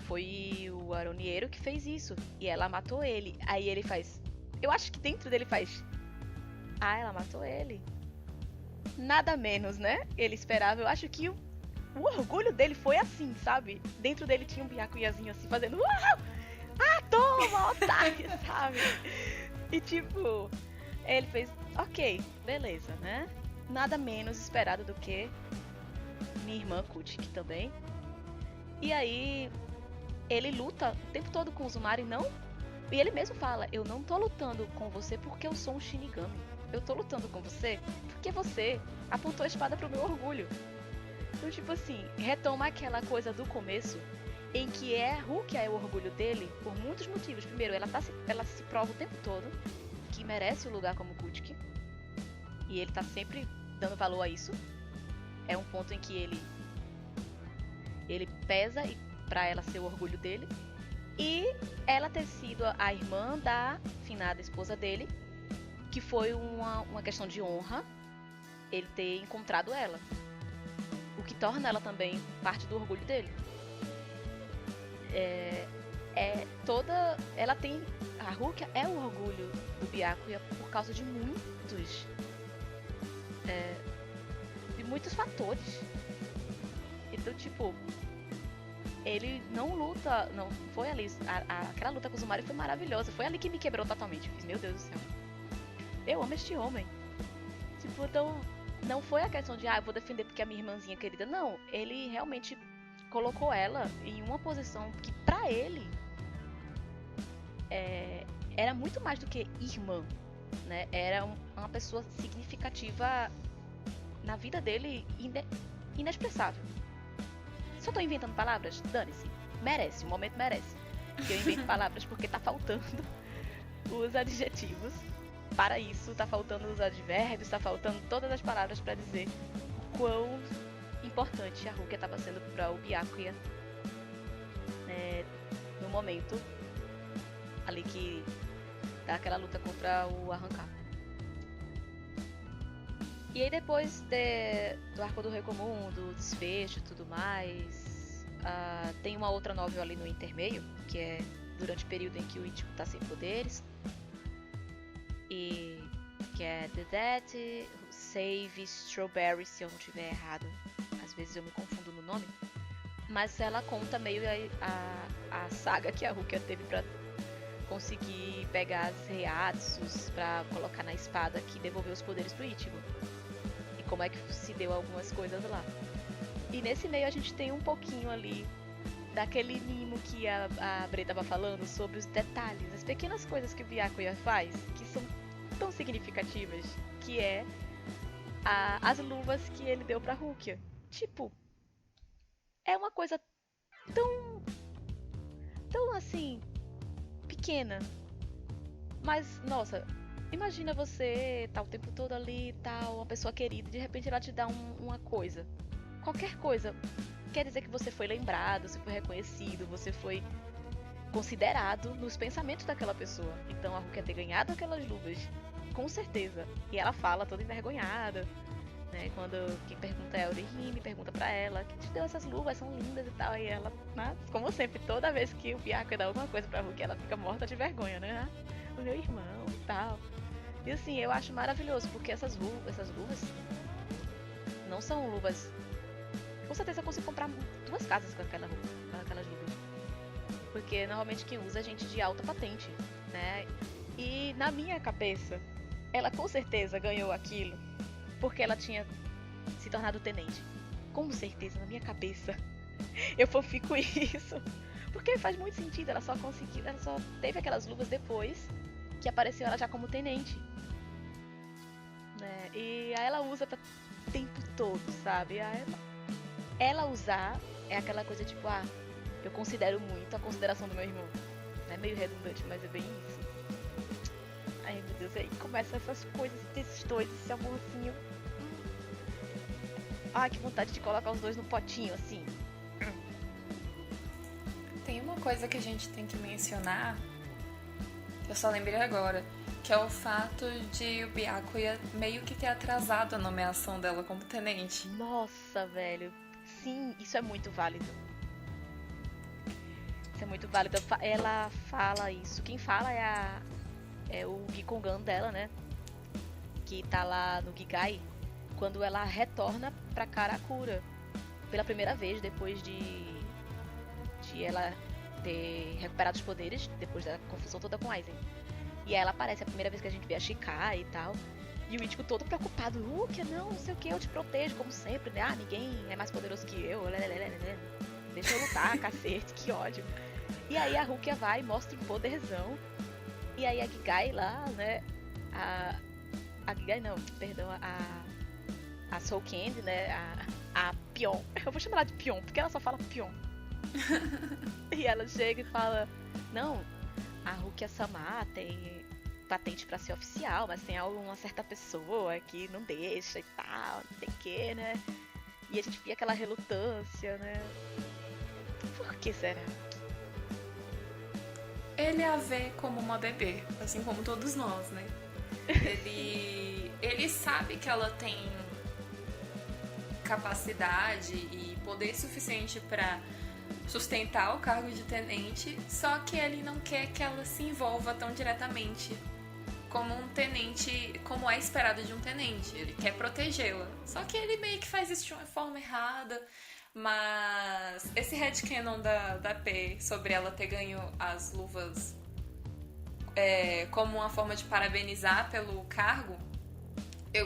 foi o Aronieiro que fez isso. E ela matou ele. Aí ele faz... Eu acho que dentro dele faz... ela matou ele. Nada menos, né? Ele esperava. Eu acho que o orgulho dele foi assim, sabe? Dentro dele tinha um Byakuyazinho assim, fazendo... Uau! Toma, otário, sabe? E tipo... Ele fez... Ok, beleza, né? Nada menos esperado do que minha irmã Kuchiki também. E aí... Ele luta o tempo todo com o Uzumari, não? E ele mesmo fala, eu não tô lutando com você porque eu sou um Shinigami. Eu tô lutando com você porque você apontou a espada pro meu orgulho. Então, tipo assim, retoma aquela coisa do começo, em que a Rukia é o orgulho dele por muitos motivos. Primeiro, ela se prova o tempo todo que merece o lugar como Kuchiki. E ele tá sempre dando valor a isso. É um ponto em que ele pesa pra ela ser o orgulho dele. E ela ter sido a irmã da finada esposa dele, que foi uma questão de honra ele ter encontrado ela. O que torna ela também parte do orgulho dele. Ela tem. A Rukia é o orgulho do Byakuya por causa de muitos fatores. Então, tipo, ele não luta. Não foi ali. Aquela luta com o Uzumaki foi maravilhosa. Foi ali que me quebrou totalmente. Eu fiz, meu Deus do céu. Eu amo este homem. Tipo, então. Não foi a questão de, eu vou defender porque é minha irmãzinha querida. Não, ele realmente colocou ela em uma posição que pra ele era muito mais do que irmã, né? Era uma pessoa significativa na vida dele, inexpressável. Só tô inventando palavras? Dane-se. Merece, o momento merece que eu invente palavras porque tá faltando os adjetivos. Para isso, tá faltando os advérbios, tá faltando todas as palavras para dizer o quão importante a Rukia estava sendo para o Byakuya no momento ali que dá aquela luta contra o Arrancar. E aí depois do arco do Recomundo, do desfecho e tudo mais, tem uma outra novel ali no intermeio, que é durante o período em que o Ichigo tá sem poderes, e que é The Death Who Save Strawberry, se eu não estiver errado. Às vezes eu me confundo no nome. Mas ela conta meio a saga que a Rukia teve pra conseguir pegar as Reiatsus pra colocar na espada que devolveu os poderes pro Ichigo. E como é que se deu algumas coisas lá. E nesse meio a gente tem um pouquinho ali daquele mimo que a Bre tava falando sobre os detalhes, as pequenas coisas que o Byakuya faz, que são tão significativas, que é as luvas que ele deu pra Rukia. Tipo, é uma coisa tão assim, pequena. Mas, nossa, imagina você tá o tempo todo ali e tal, uma pessoa querida, e de repente ela te dá uma coisa. Qualquer coisa. Quer dizer que você foi lembrado, você foi reconhecido, você foi considerado nos pensamentos daquela pessoa. Então a Rukia ter ganhado aquelas luvas, com certeza. E ela fala toda envergonhada, né? Quando quem pergunta é a Orihime, pergunta pra ela, quem te deu essas luvas, são lindas e tal. E ela, como sempre, toda vez que o Byakuya dá alguma coisa pra Rukia, ela fica morta de vergonha, né? O meu irmão e tal. E assim, eu acho maravilhoso, porque essas luvas não são luvas. Com certeza eu consigo comprar 2 casas com aquelas luvas. Porque normalmente quem usa é gente de alta patente, né? E na minha cabeça, ela com certeza ganhou aquilo porque ela tinha se tornado tenente. Com certeza, na minha cabeça, eu fanfico isso. Porque faz muito sentido, ela só teve aquelas luvas depois que apareceu ela já como tenente. Né? E aí ela usa o tempo todo, sabe? Ela usar é aquela coisa tipo, eu considero muito a consideração do meu irmão. É meio redundante, mas é bem isso. Ai meu Deus, aí começam essas coisas desses dois, esse amorzinho. Ai, que vontade de colocar os dois no potinho, assim. Tem uma coisa que a gente tem que mencionar, que eu só lembrei agora, que é o fato de o Byakuya meio que ter atrasado a nomeação dela como tenente. Nossa, velho. Sim, isso é muito válido. Isso é muito válido. Ela fala isso. Quem fala é o Gikongan dela, né? Que tá lá no Gigai. Quando ela retorna pra Karakura. Pela primeira vez, depois de ela ter recuperado os poderes. Depois da confusão toda com Aizen. E aí ela aparece, a primeira vez que a gente vê a Shikai e tal. E o Ichigo todo preocupado, Rukia, não sei o que, eu te protejo, como sempre, né? Ninguém é mais poderoso que eu, deixa eu lutar, cacete, que ódio. E aí a Rukia vai e mostra um poderzão. E aí a Gigai lá, né? A Gigai não, perdão, a Soul Candy, né? A Pion. Eu vou chamar ela de Pion, porque ela só fala Pion. E ela chega e fala, não, a Rukia-sama tem patente pra ser oficial, mas tem uma certa pessoa que não deixa e tal, não sei o que, né? E a gente via aquela relutância, né? Por que será? ele a vê como uma bebê, assim como todos nós, né? Ele sabe que ela tem capacidade e poder suficiente pra sustentar o cargo de tenente, só que ele não quer que ela se envolva tão diretamente como um tenente, como é esperado de um tenente. Ele quer protegê-la. Só que ele meio que faz isso de uma forma errada. Mas esse headcanon da P sobre ela ter ganho as luvas como uma forma de parabenizar pelo cargo,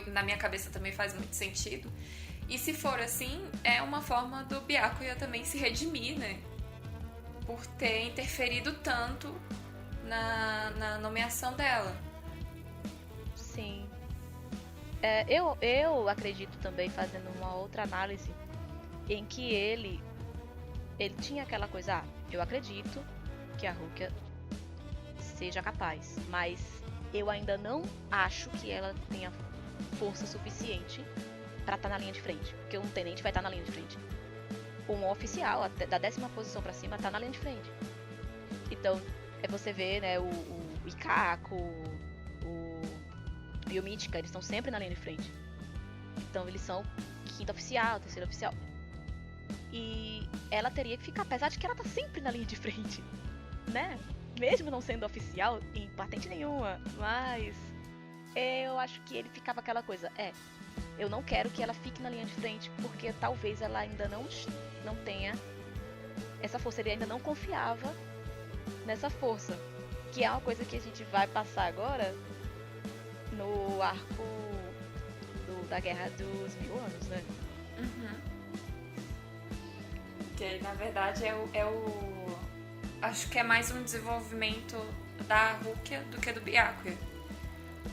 na minha cabeça também faz muito sentido. E se for assim, é uma forma do Byakuya também se redimir, né? Por ter interferido tanto na nomeação dela. Sim. Eu acredito também, fazendo uma outra análise, em que ele tinha aquela coisa, eu acredito que a Rukia seja capaz, mas eu ainda não acho que ela tenha força suficiente pra estar na linha de frente, porque um tenente vai estar na linha de frente. Um oficial, da 10ª posição pra cima, tá na linha de frente. Então, você vê, né, o Ikako, e o Mítica, eles estão sempre na linha de frente. Então, eles são 5º oficial, 3º oficial. E ela teria que ficar, apesar de que ela tá sempre na linha de frente, né? Mesmo não sendo oficial em patente nenhuma, mas eu acho que ele ficava aquela coisa, eu não quero que ela fique na linha de frente, porque talvez ela ainda não tenha essa força, ele ainda não confiava nessa força, que é uma coisa que a gente vai passar agora no arco da Guerra dos 1000 anos, né? Uhum. Que na verdade acho que é mais um desenvolvimento da Rukia do que do Byakuya.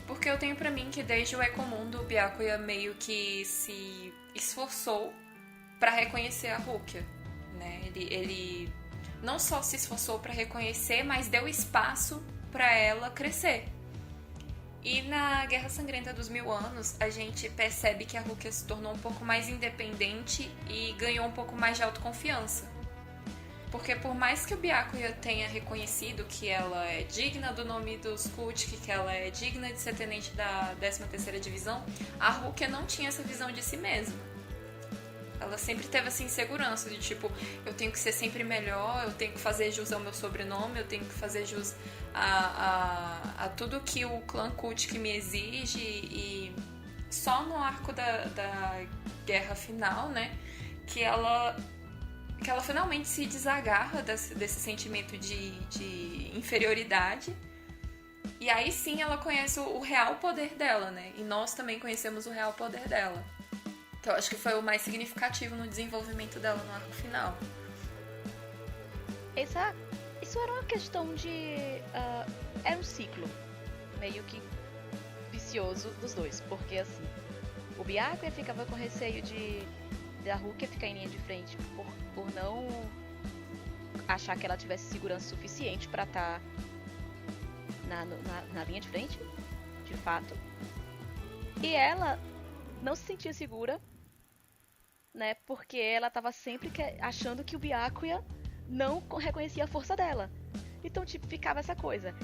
Porque eu tenho pra mim que desde o Ecomundo o Byakuya meio que se esforçou pra reconhecer a Rukia, né? Ele não só se esforçou pra reconhecer, mas deu espaço pra ela crescer. E na Guerra Sangrenta dos 1000 anos, a gente percebe que a Rukia se tornou um pouco mais independente e ganhou um pouco mais de autoconfiança. Porque por mais que o Byakuya tenha reconhecido que ela é digna do nome dos Kuchiki, que ela é digna de ser tenente da 13ª Divisão, a Rukia não tinha essa visão de si mesma. Ela sempre teve essa insegurança de tipo, eu tenho que ser sempre melhor, eu tenho que fazer jus ao meu sobrenome, eu tenho que fazer jus a tudo que o clã Kuchiki me exige. E só no arco da guerra final, né, que ela finalmente se desagarra desse sentimento de inferioridade. E aí sim ela conhece o real poder dela, né? E nós também conhecemos o real poder dela. Que eu acho que foi o mais significativo no desenvolvimento dela no arco final. Isso era uma questão de... era um ciclo meio que vicioso dos dois. Porque assim, o Byakuya ficava com receio da Rukia ficar em linha de frente por não achar que ela tivesse segurança suficiente pra estar na linha de frente, de fato. E ela não se sentia segura, né? Porque ela tava sempre achando que o Byakuya não reconhecia a força dela. Então, tipo, ficava essa coisa.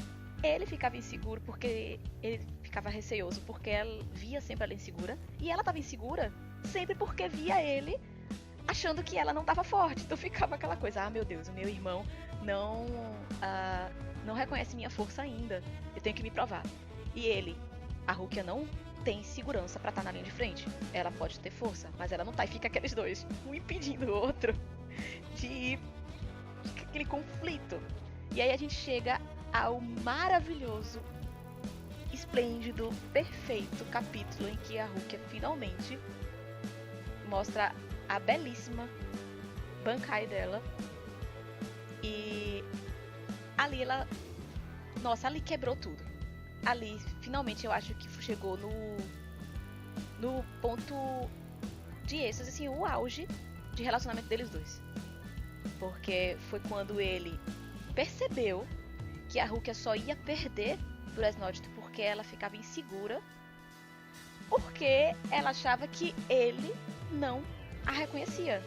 Ele ficava inseguro porque ele ficava receoso porque ela via sempre ela insegura. E ela tava insegura sempre porque via ele achando que ela não tava forte. Então ficava aquela coisa, meu Deus, o meu irmão não reconhece minha força ainda. Eu tenho que me provar. E a Rukia não tem segurança pra estar na linha de frente. Ela pode ter força, mas ela não tá. E fica aqueles dois, um impedindo o outro de aquele conflito. E aí a gente chega ao maravilhoso, esplêndido, perfeito capítulo em que a Rukia finalmente mostra a belíssima Bankai dela. E ali ali quebrou tudo. Ali, finalmente, eu acho que chegou no ponto de êxtase, assim, o auge de relacionamento deles dois. Porque foi quando ele percebeu que a Rukia só ia perder pro Esnodito porque ela ficava insegura, porque ela achava que ele não a reconhecia.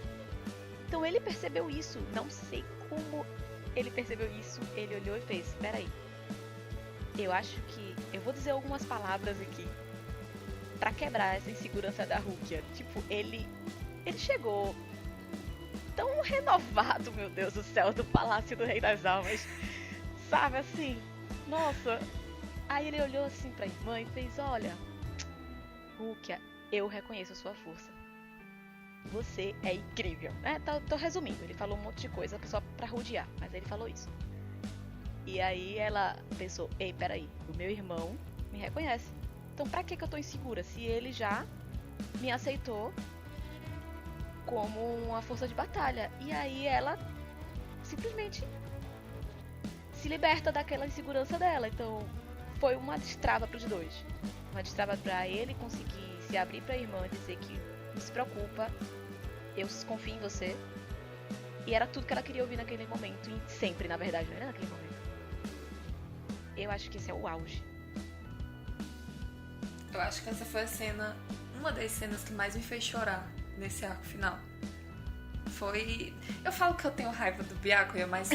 Então ele percebeu isso. Não sei como ele percebeu isso, ele olhou e fez, peraí, eu acho que eu vou dizer algumas palavras aqui pra quebrar essa insegurança da Rukia. Tipo, ele chegou tão renovado, meu Deus do céu, do Palácio do Rei das Almas, sabe, assim, nossa. Aí ele olhou assim pra irmã e fez, olha, Rukia, eu reconheço a sua força. Você é incrível. Tô resumindo, ele falou um monte de coisa só pra rodear, mas ele falou isso. E aí ela pensou, ei, peraí, o meu irmão me reconhece. Então pra que eu tô insegura? Se ele já me aceitou como uma força de batalha. E aí ela simplesmente se liberta daquela insegurança dela. Então foi uma destrava pros dois. Uma destrava pra ele conseguir se abrir pra irmã e dizer que não se preocupa, eu confio em você. E era tudo que ela queria ouvir naquele momento. E sempre, na verdade, não era naquele momento. Eu acho que esse é o auge. Eu acho que essa foi a cena, uma das cenas que mais me fez chorar nesse arco final. Foi... Eu falo que eu tenho raiva do Byakuya, mas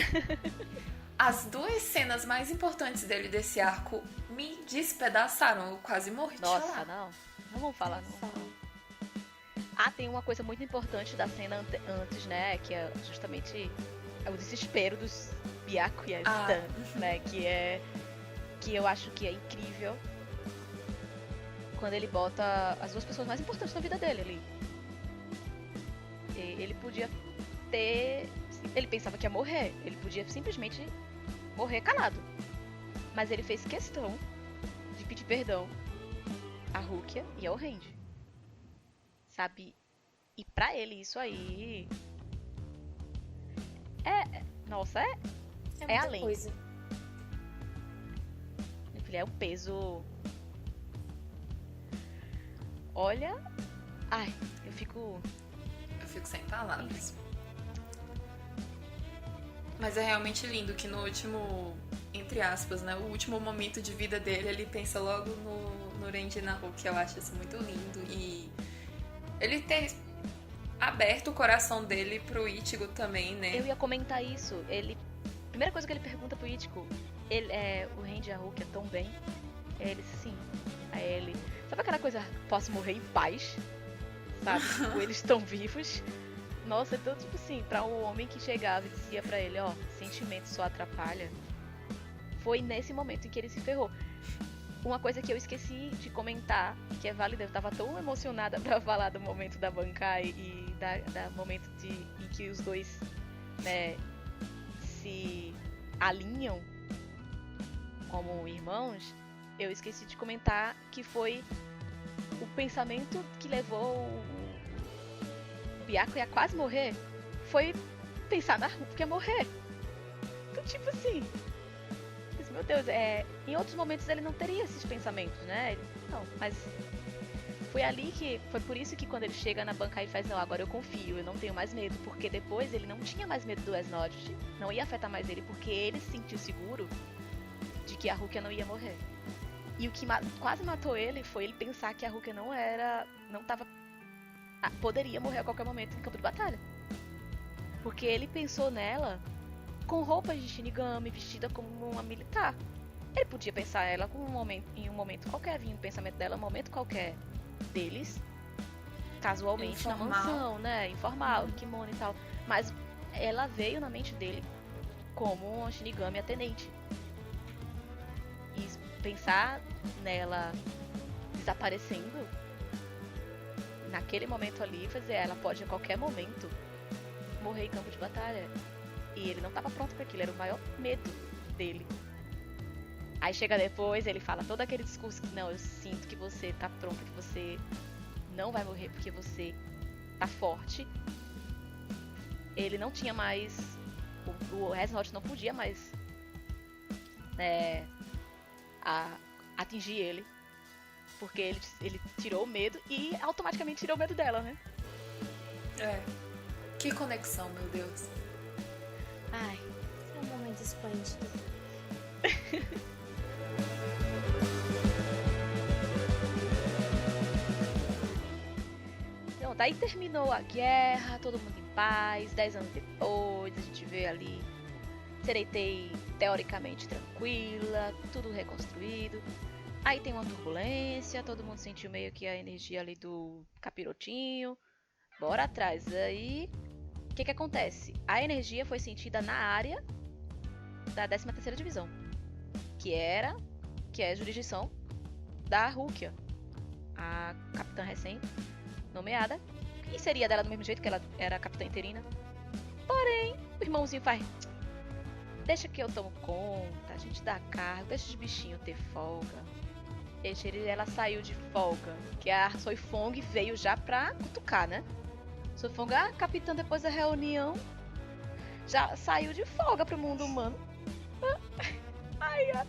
as duas cenas mais importantes dele desse arco me despedaçaram. Eu quase morri de Nossa, chorar. não vamos falar, não. Tem uma coisa muito importante da cena antes, né? Que é justamente o desespero dos Byakuya, né? Que eu acho que é incrível. Quando ele bota as duas pessoas mais importantes da vida dele ali. Ele podia ter... Ele pensava que ia morrer. Ele podia simplesmente morrer calado. Mas ele fez questão de pedir perdão a Rukia e ao Randy. Sabe? E pra ele isso aí... Nossa, é muita além. coisa. Ele é um peso... Olha... Ai, eu fico sem palavras. Mas é realmente lindo que no último, entre aspas, né, o último momento de vida dele, ele pensa logo no Randy e na Rukia. Eu acho isso muito lindo. E ele ter aberto o coração dele pro Ichigo também, né? Eu ia comentar isso. Primeira coisa que ele pergunta pro Ichigo, o Randy e a Rukia tão bem? Ele, sim. Aí ele... Sabe aquela coisa, posso morrer em paz? Sabe? Tipo, eles estão vivos. Nossa, então, tipo assim, pra um homem que chegava e dizia pra ele, ó, sentimento só atrapalha. Foi nesse momento em que ele se ferrou. Uma coisa que eu esqueci de comentar, que é válida, eu tava tão emocionada pra falar do momento da Bankai e da momento em que os dois, né, se alinham como irmãos. Eu esqueci de comentar que foi o pensamento que levou o Byakuya a quase morrer. Foi pensar na Rukia morrer. Então, tipo assim... Meu Deus, em outros momentos ele não teria esses pensamentos, né? Não, mas... Foi por isso que quando ele chega na Bankai e faz, não, agora eu confio, eu não tenho mais medo. Porque depois ele não tinha mais medo do S-Node. Não ia afetar mais ele, porque ele se sentiu seguro de que a Rukia não ia morrer. E o que quase matou ele foi ele pensar que a Rukia poderia morrer a qualquer momento em campo de batalha. Porque ele pensou nela com roupas de Shinigami, vestida como uma militar. Ele podia pensar ela em um momento qualquer, vinha um pensamento dela, um momento qualquer deles, casualmente informal. Na mansão, né? Informal, kimono e tal. Mas ela veio na mente dele como uma Shinigami atendente. E pensar nela desaparecendo naquele momento ali, fazer ela pode a qualquer momento morrer em campo de batalha. E ele não estava pronto para aquilo, era o maior medo dele. Aí chega depois, ele fala todo aquele discurso que não, eu sinto que você tá pronta, que você não vai morrer porque você tá forte. Ele não tinha mais, o S-Note não podia mais atingir ele, porque ele tirou o medo e automaticamente tirou o medo dela, né? Que conexão, meu Deus. Ai, é um momento esplêndido. Então, daí terminou a guerra, todo mundo em paz. 10 anos depois, a gente vê ali Sereitei teoricamente tranquila, tudo reconstruído. Aí tem uma turbulência, todo mundo sentiu meio que a energia ali do capirotinho. Bora atrás. Aí, o que acontece? A energia foi sentida na área da 13ª Divisão, que é a jurisdição da Rukia, a capitã recém-nomeada, e seria dela do mesmo jeito que ela era a capitã interina. Porém, o irmãozinho faz... Deixa que eu tomo conta, a gente dá cargo, deixa os bichinhos ter folga. Ela saiu de folga, que a Soifong veio já pra cutucar, né? Soifong, a capitã, depois da reunião, já saiu de folga pro mundo humano. Aí a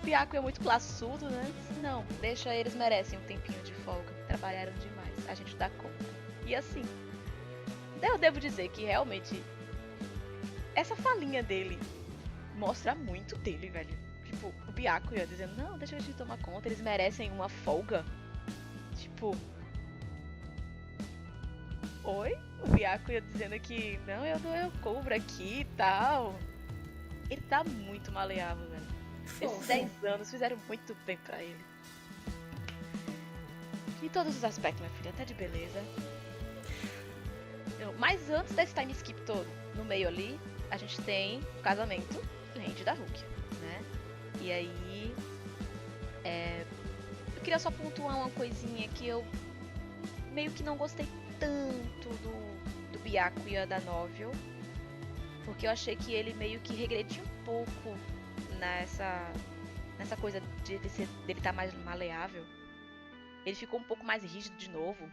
Byakuya é muito classudo, né? Não, deixa eles, merecem um tempinho de folga. Trabalharam demais, a gente dá conta. E assim, eu devo dizer que realmente essa falinha dele mostra muito dele, velho. Tipo, o Byakuya dizendo, não, deixa a gente tomar conta, eles merecem uma folga. Tipo... Oi? O Byakuya dizendo que, não, eu cobro aqui e tal. Ele tá muito maleável, velho. Esses 10 anos fizeram muito bem pra ele. Em todos os aspectos, minha filha, até de beleza. Mas antes desse time skip todo, no meio ali, a gente tem o casamento do Randy da Rukia, né? E aí... eu queria só pontuar uma coisinha que eu meio que não gostei tanto do Byakuya da novel, porque eu achei que ele meio que regrediu um pouco nessa coisa dele estar mais maleável. Ele ficou um pouco mais rígido de novo,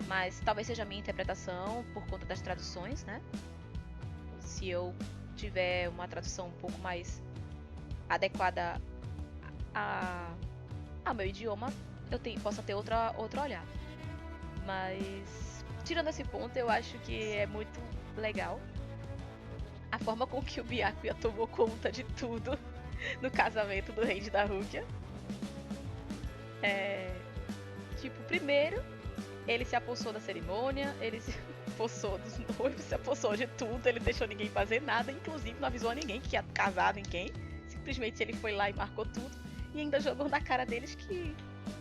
mas talvez seja a minha interpretação por conta das traduções, né? Se eu tiver uma tradução um pouco mais adequada ao meu idioma, eu possa ter outro olhar. Mas, tirando esse ponto, eu acho que é muito legal a forma com que o Byakuya tomou conta de tudo no casamento do Randy da Rukia. Tipo, primeiro, ele se apossou da cerimônia, ele se apossou dos noivos, se apossou de tudo, ele deixou ninguém fazer nada, inclusive não avisou a ninguém que ia casar ninguém. Simplesmente ele foi lá e marcou tudo e ainda jogou na cara deles que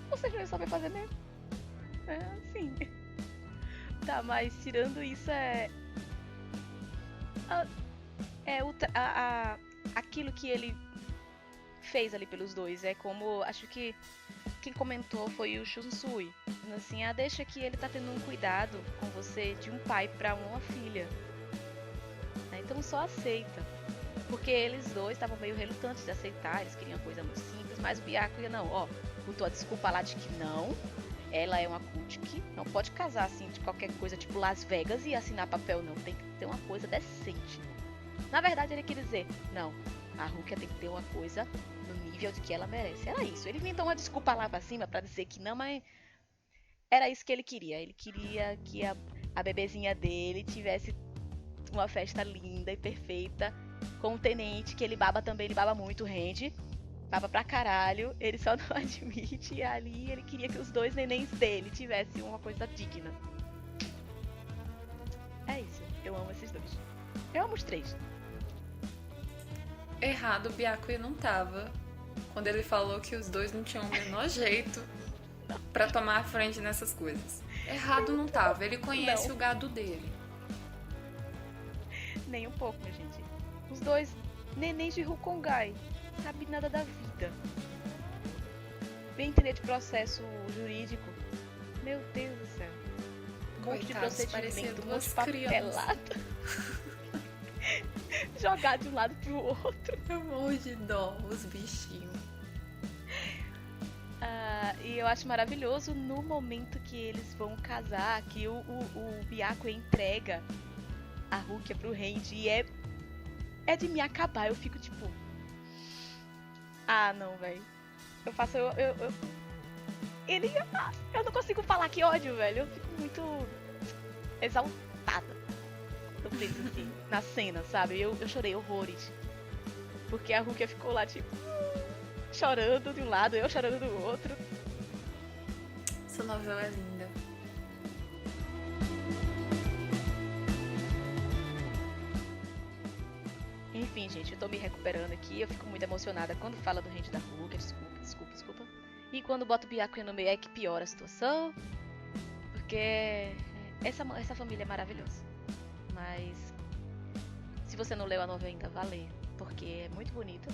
vocês não iam saber fazer mesmo. Assim. Tá, mas tirando isso aquilo que ele fez ali pelos dois. É como, acho que quem comentou foi o Shunsui. Assim, deixa que ele tá tendo um cuidado com você de um pai pra uma filha. Então só aceita. Porque eles dois estavam meio relutantes de aceitar, eles queriam coisa muito simples, mas o Byakuya não, botou a desculpa lá de que não, ela é uma Kuchiki, não pode casar assim de qualquer coisa tipo Las Vegas e assinar papel, não, tem que ter uma coisa decente. Na verdade ele queria dizer, não, a Rukia tem que ter uma coisa no nível de que ela merece. Era isso, ele inventou uma desculpa lá pra cima pra dizer que não, mas era isso que ele queria que a bebezinha dele tivesse uma festa linda e perfeita, com um tenente que ele baba também, ele baba muito, Randy, baba pra caralho, ele só não admite, e ali ele queria que os dois nenéns dele tivessem uma coisa digna. É isso, eu amo esses dois. Eu amo os três. Errado o Byakuya não tava quando ele falou que os dois não tinham o menor jeito pra tomar a frente nessas coisas. Errado não tava, ele conhece o gado dele. Nem um pouco, minha gente. Os dois nenéns de Rukongai, sabe nada da vida. Vem entender de processo jurídico. Meu Deus do céu. Um monte de procedimento, um monte de papelada. Jogar de um lado pro outro. Eu morro de dó, os bichinhos. E eu acho maravilhoso no momento que eles vão casar, que o Byakuya entrega a Rukia pro Randy e é de me acabar. Eu fico tipo... não, velho. Eu faço... Eu não consigo falar que ódio, velho. Eu fico muito exaltada. Eu penso assim, na cena, sabe? Eu chorei horrores. Porque a Rukia ficou lá, tipo... chorando de um lado, eu chorando do outro. Essa novela é linda. Enfim, Enfim, gente, eu tô me recuperando aqui. Eu fico muito emocionada quando fala do Randy da Rukia. Desculpa. E quando bota o Byakuya no meio é que piora a situação. Porque essa família é maravilhosa. Mas se você não leu a novela ainda, vá ler. Porque é muito bonita.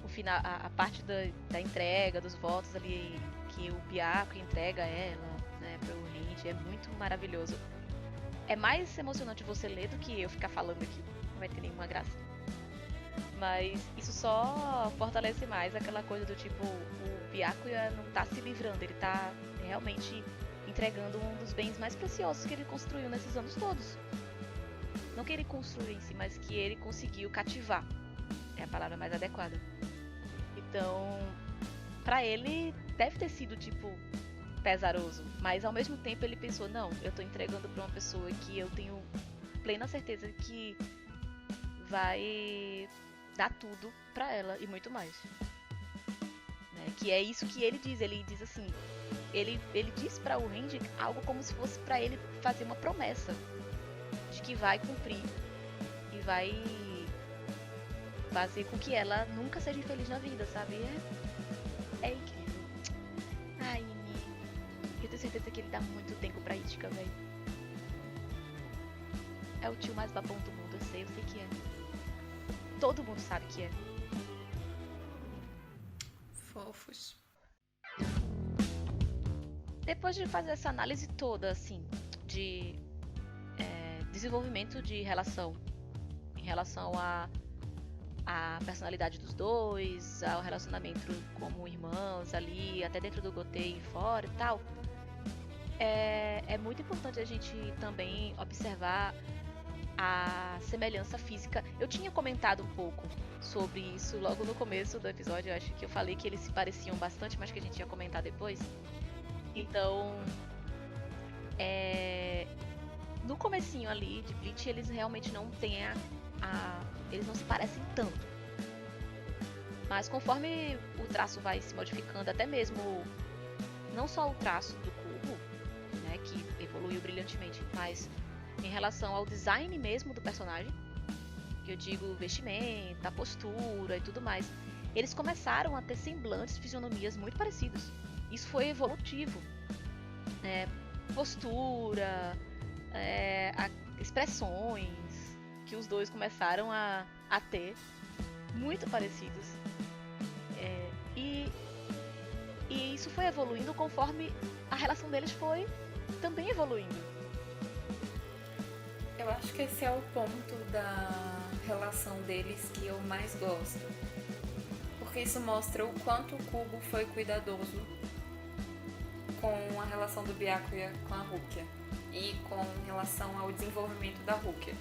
O final, a parte da entrega, dos votos ali, que o Byakuya entrega ela, né, pro Randy, é muito maravilhoso. É mais emocionante você ler do que eu ficar falando aqui. Não vai ter nenhuma graça. Mas isso só fortalece mais aquela coisa do tipo, o Byakuya não tá se livrando, ele tá realmente entregando um dos bens mais preciosos que ele construiu nesses anos todos. Não que ele construiu em si, mas que ele conseguiu cativar. É a palavra mais adequada. Então, pra ele, deve ter sido, tipo, pesaroso. Mas, ao mesmo tempo, ele pensou, não, eu tô entregando pra uma pessoa que eu tenho plena certeza que vai dar tudo pra ela e muito mais. Né? Que é isso que ele diz assim, ele diz pra o Randy algo como se fosse pra ele fazer uma promessa de que vai cumprir e vai fazer com que ela nunca seja infeliz na vida, sabe? É incrível. Ai, menino. Eu tenho certeza que ele dá muito tempo pra Ichika, velho. É o tio mais babão do mundo, eu sei que é. Todo mundo sabe que é. Fofos. Depois de fazer essa análise toda, assim, de desenvolvimento de relação, em relação à personalidade dos dois, ao relacionamento como irmãos ali, até dentro do Gotei e fora e tal, é muito importante a gente também observar a semelhança física. Eu tinha comentado um pouco sobre isso logo no começo do episódio, eu acho que eu falei que eles se pareciam bastante, mas que a gente ia comentar depois. Então, no comecinho ali de Bleach, eles realmente não têm eles não se parecem tanto. Mas conforme o traço vai se modificando, até mesmo não só o traço do Kubo, né, que evoluiu brilhantemente, mas em relação ao design mesmo do personagem, que eu digo vestimenta, postura e tudo mais, eles começaram a ter semblantes, fisionomias muito parecidos. Isso foi evolutivo, né? Postura, expressões que os dois começaram a ter muito parecidos. E isso foi evoluindo conforme a relação deles foi também evoluindo. Eu acho que esse é o ponto da relação deles que eu mais gosto. Porque isso mostra o quanto o Kubo foi cuidadoso com a relação do Byakuya com a Rukia. E com relação ao desenvolvimento da Rukia.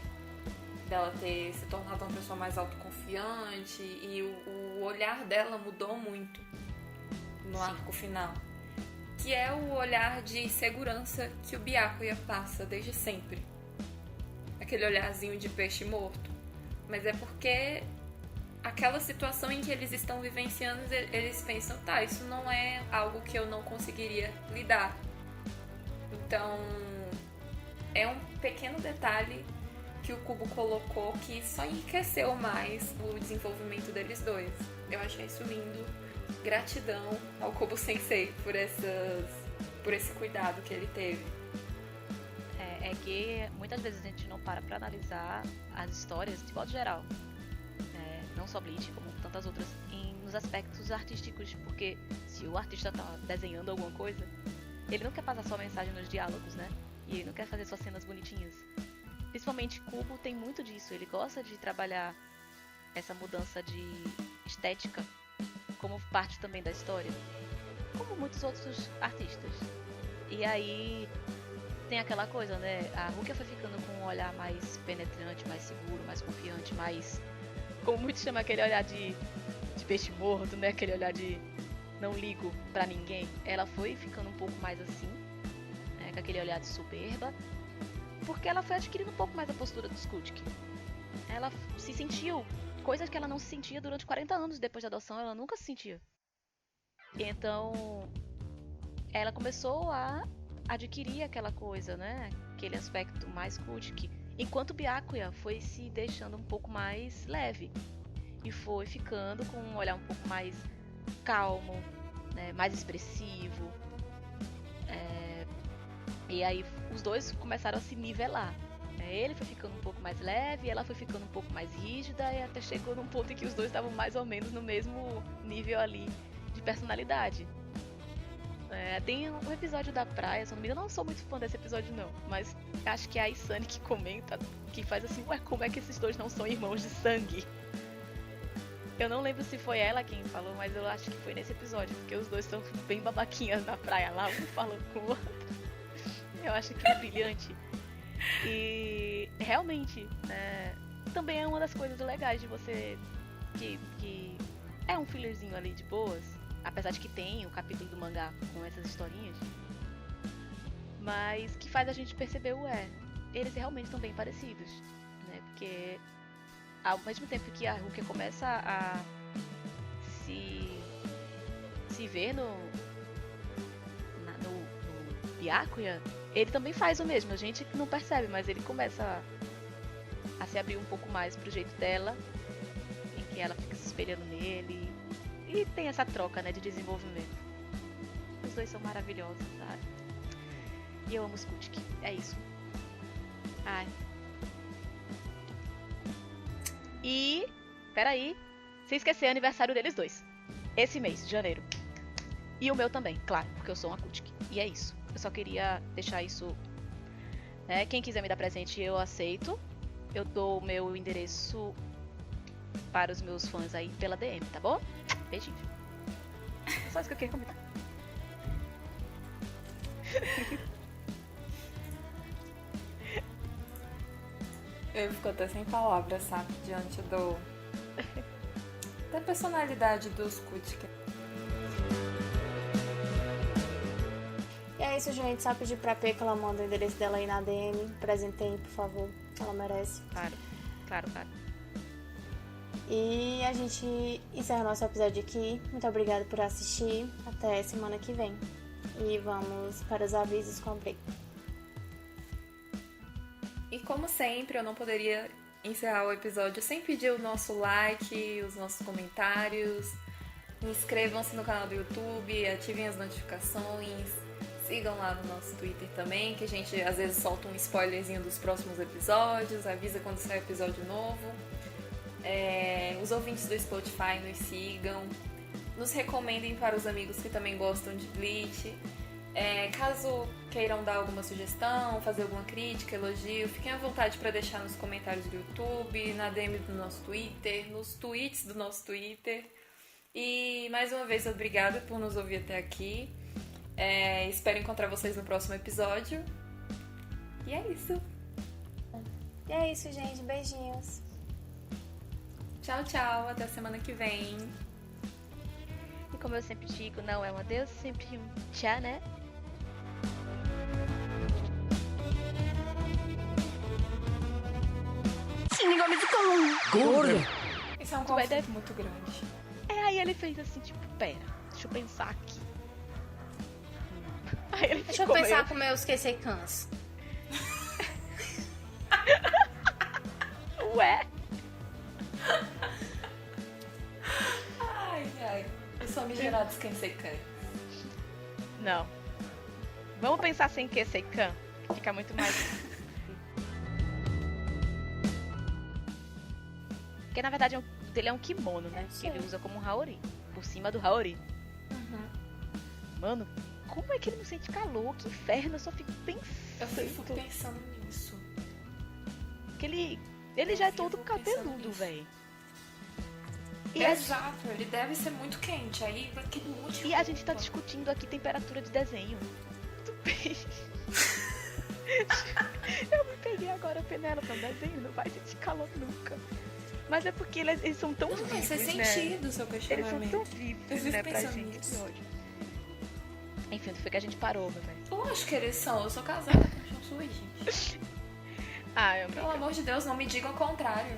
Dela ter se tornado uma pessoa mais autoconfiante e o olhar dela mudou muito no arco final. Que é o olhar de segurança que o Byakuya passa desde sempre. Aquele olharzinho de peixe morto. Mas é porque aquela situação em que eles estão vivenciando, eles pensam, tá, isso não é algo que eu não conseguiria lidar. Então, é um pequeno detalhe que o Kubo colocou que só enriqueceu mais o desenvolvimento deles dois. Eu achei isso lindo. Gratidão ao Kubo Sensei por esse cuidado que ele teve. É que muitas vezes a gente não para pra analisar as histórias de modo geral. Não só Bleach, como tantas outras, nos aspectos artísticos, porque se o artista tá desenhando alguma coisa, ele não quer passar só mensagem nos diálogos, né? E ele não quer fazer só cenas bonitinhas. Principalmente Kubo tem muito disso, ele gosta de trabalhar essa mudança de estética como parte também da história, como muitos outros artistas. E aí tem aquela coisa, né? A Rukia foi ficando com um olhar mais penetrante, mais seguro, mais confiante, mais... como muitos chamam aquele olhar de peixe morto, né? Aquele olhar de não ligo pra ninguém. Ela foi ficando um pouco mais assim, né? Com aquele olhar de soberba, porque ela foi adquirindo um pouco mais a postura do Skutski. Ela se sentiu coisas que ela não se sentia durante 40 anos depois da adoção, ela nunca se sentia. Então, ela começou a adquirir aquela coisa, né? Aquele aspecto mais Skutski. Enquanto Byakuya foi se deixando um pouco mais leve. E foi ficando com um olhar um pouco mais calmo, né, mais expressivo. E aí os dois começaram a se nivelar. Ele foi ficando um pouco mais leve, ela foi ficando um pouco mais rígida, e até chegou num ponto em que os dois estavam mais ou menos no mesmo nível ali de personalidade. Tem um episódio da praia, se eu não me engano, eu não sou muito fã desse episódio não, mas acho que é a Isane que comenta, que faz assim, ué, como é que esses dois não são irmãos de sangue? Eu não lembro se foi ela quem falou, mas eu acho que foi nesse episódio, porque os dois são bem babaquinhas na praia lá, um falando com o outro. Eu acho que é brilhante. E realmente, também é uma das coisas legais de você, que é um fillerzinho ali de boas, apesar de que tem o capítulo do mangá com essas historinhas, mas que faz a gente perceber eles realmente estão bem parecidos, né? Porque ao mesmo tempo que a Rukia começa a se ver no Byakuya, ele também faz o mesmo. A gente não percebe, mas ele começa a se abrir um pouco mais pro jeito dela, em que ela fica se espelhando nele. E tem essa troca, né, de desenvolvimento. Os dois são maravilhosos, sabe? E eu amo os Kuchiki. É isso. Ai. E... peraí. Sem esquecer o aniversário deles dois. Esse mês, de janeiro. E o meu também, claro, porque eu sou uma Kuchiki. E é isso. Eu só queria deixar isso... Quem quiser me dar presente, eu aceito. Eu dou o meu endereço para os meus fãs aí pela DM, tá bom? Beijinho. Só isso que eu queria comentar. Eu fico até sem palavras, sabe? Diante da personalidade dos Kuchiki. E é isso, gente. Só pedir pra P que ela manda o endereço dela aí na DM. Presenteiem, por favor. Ela merece. Claro. E a gente encerra nosso episódio aqui. Muito obrigada por assistir. Até semana que vem. E vamos para os avisos com a Bri. E como sempre, eu não poderia encerrar o episódio sem pedir o nosso like, os nossos comentários. Inscrevam-se no canal do YouTube, ativem as notificações. Sigam lá no nosso Twitter também, que a gente às vezes solta um spoilerzinho dos próximos episódios, avisa quando sair episódio novo. Os ouvintes do Spotify nos sigam, nos recomendem para os amigos que também gostam de Bleach. Caso queiram dar alguma sugestão, fazer alguma crítica, elogio, fiquem à vontade para deixar nos comentários do YouTube, na DM do nosso Twitter, nos tweets do nosso Twitter. E mais uma vez, obrigada por nos ouvir até aqui. Espero encontrar vocês no próximo episódio. E é isso. E é isso, gente. Beijinhos. Tchau, tchau. Até a semana que vem. E como eu sempre digo, não é um adeus, sempre um tchau, né? Gorda! Isso é um Tu vai conflito muito grande. Aí ele fez assim, tipo, pera, deixa eu pensar aqui. Aí ele Deixa eu ficou pensar meio... com meus Keseikans. Ué? Ai. Os famigerados Kensekan. Não. Vamos pensar sem que Seikan? Fica muito mais... Porque na verdade o dele é um kimono, né? Que ele usa como um Haori. Por cima do Haori. Uhum. Mano, como é que ele não sente calor? Que inferno, eu só fico pensando. Eu fico pensando nisso. Porque ele já é todo fico pensando cabeludo, nisso. velho. Exato, ele deve ser muito quente. Aí aquele monte de E a gente tá roupa. discutindo aqui temperatura de desenho. Tudo bem. Eu me peguei agora, Penélope, um desenho, não vai sentir calor nunca. Mas é porque eles são tão Não, vivos, mas faz né? sentido o seu Eles questionamento. são tão vivos, Eu vivo né, pra pensando gente. nisso. Que ódio. Enfim, foi que a gente parou, meu velho. Lógico que eles são. Eu sou casada com Chonsui, gente. Ah, Pelo amor de Deus, não me digam o contrário.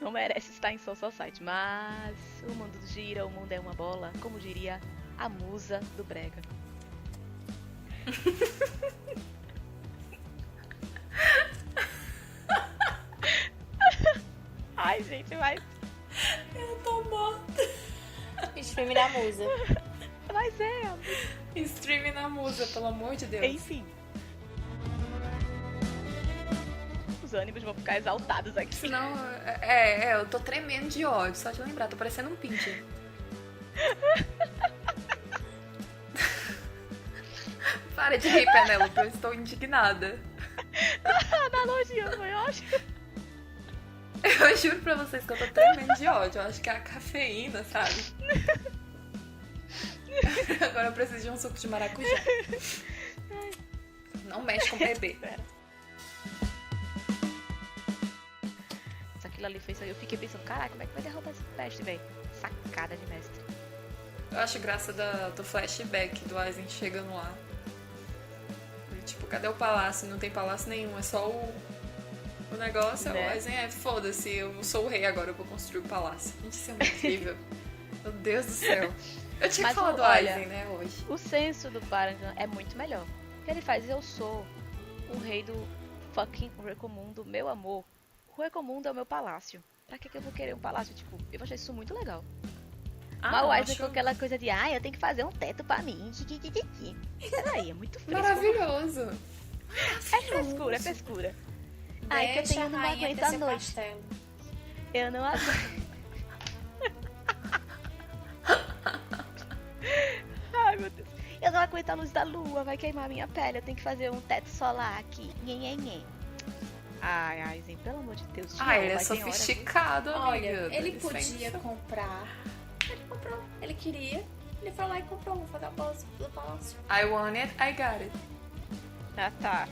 não merece estar em Soul Society, mas o mundo gira, o mundo é uma bola, como diria a musa do Brega. musa. Mas é, Streaming na musa, pelo amor de Deus. enfim. Os ânimos vão ficar exaltados aqui. Senão, eu tô tremendo de ódio, só de lembrar, tô parecendo um pincher. Para de rir, Penélope, eu estou indignada. A analogia foi ótima. Eu juro pra vocês que eu tô tremendo de ódio, eu acho que é a cafeína, sabe? Agora eu preciso de um suco de maracujá. Não mexe com bebê. Só aquilo ali foi isso aí. Eu fiquei pensando, caraca, como é que vai derrotar esse peste, velho? Sacada de mestre. Eu acho graça do flashback do Aizen chegando lá. E, tipo, cadê o palácio? Não tem palácio nenhum, é só o negócio. Né? O Aizen foda-se, eu sou o rei agora, eu vou construir o palácio. Gente, isso é muito incrível. Meu Deus do céu. Eu tinha que falar do Aizen, né, hoje. O senso do Parangan é muito melhor. O que ele faz? Eu sou o rei do fucking Recomundo, meu amor. O Recomundo é o meu palácio. Pra que eu vou querer um palácio? Tipo, eu achei isso muito legal. Mas o Aizen com aquela coisa de, eu tenho que fazer um teto pra mim. Peraí, é muito fresco. Maravilhoso. É frescura, é frescura. Ai, que eu Deixa tenho, não a rainha aguento ter a seu noite. castelo. Eu não aguento. Ai, meu Deus. Eu não aguento a luz da lua, vai queimar a minha pele. Eu tenho que fazer um teto solar aqui. Nhenhenhen. Ai, Aizen, pelo amor de Deus. Ele é vai, tem hora, sofisticado, amiga. Olha, ele Dá podia licença. comprar. Ele comprou. Ele queria. Ele foi lá e comprou. Vou fazer a bolsa do palácio. I want it, I got it. Ah, tá.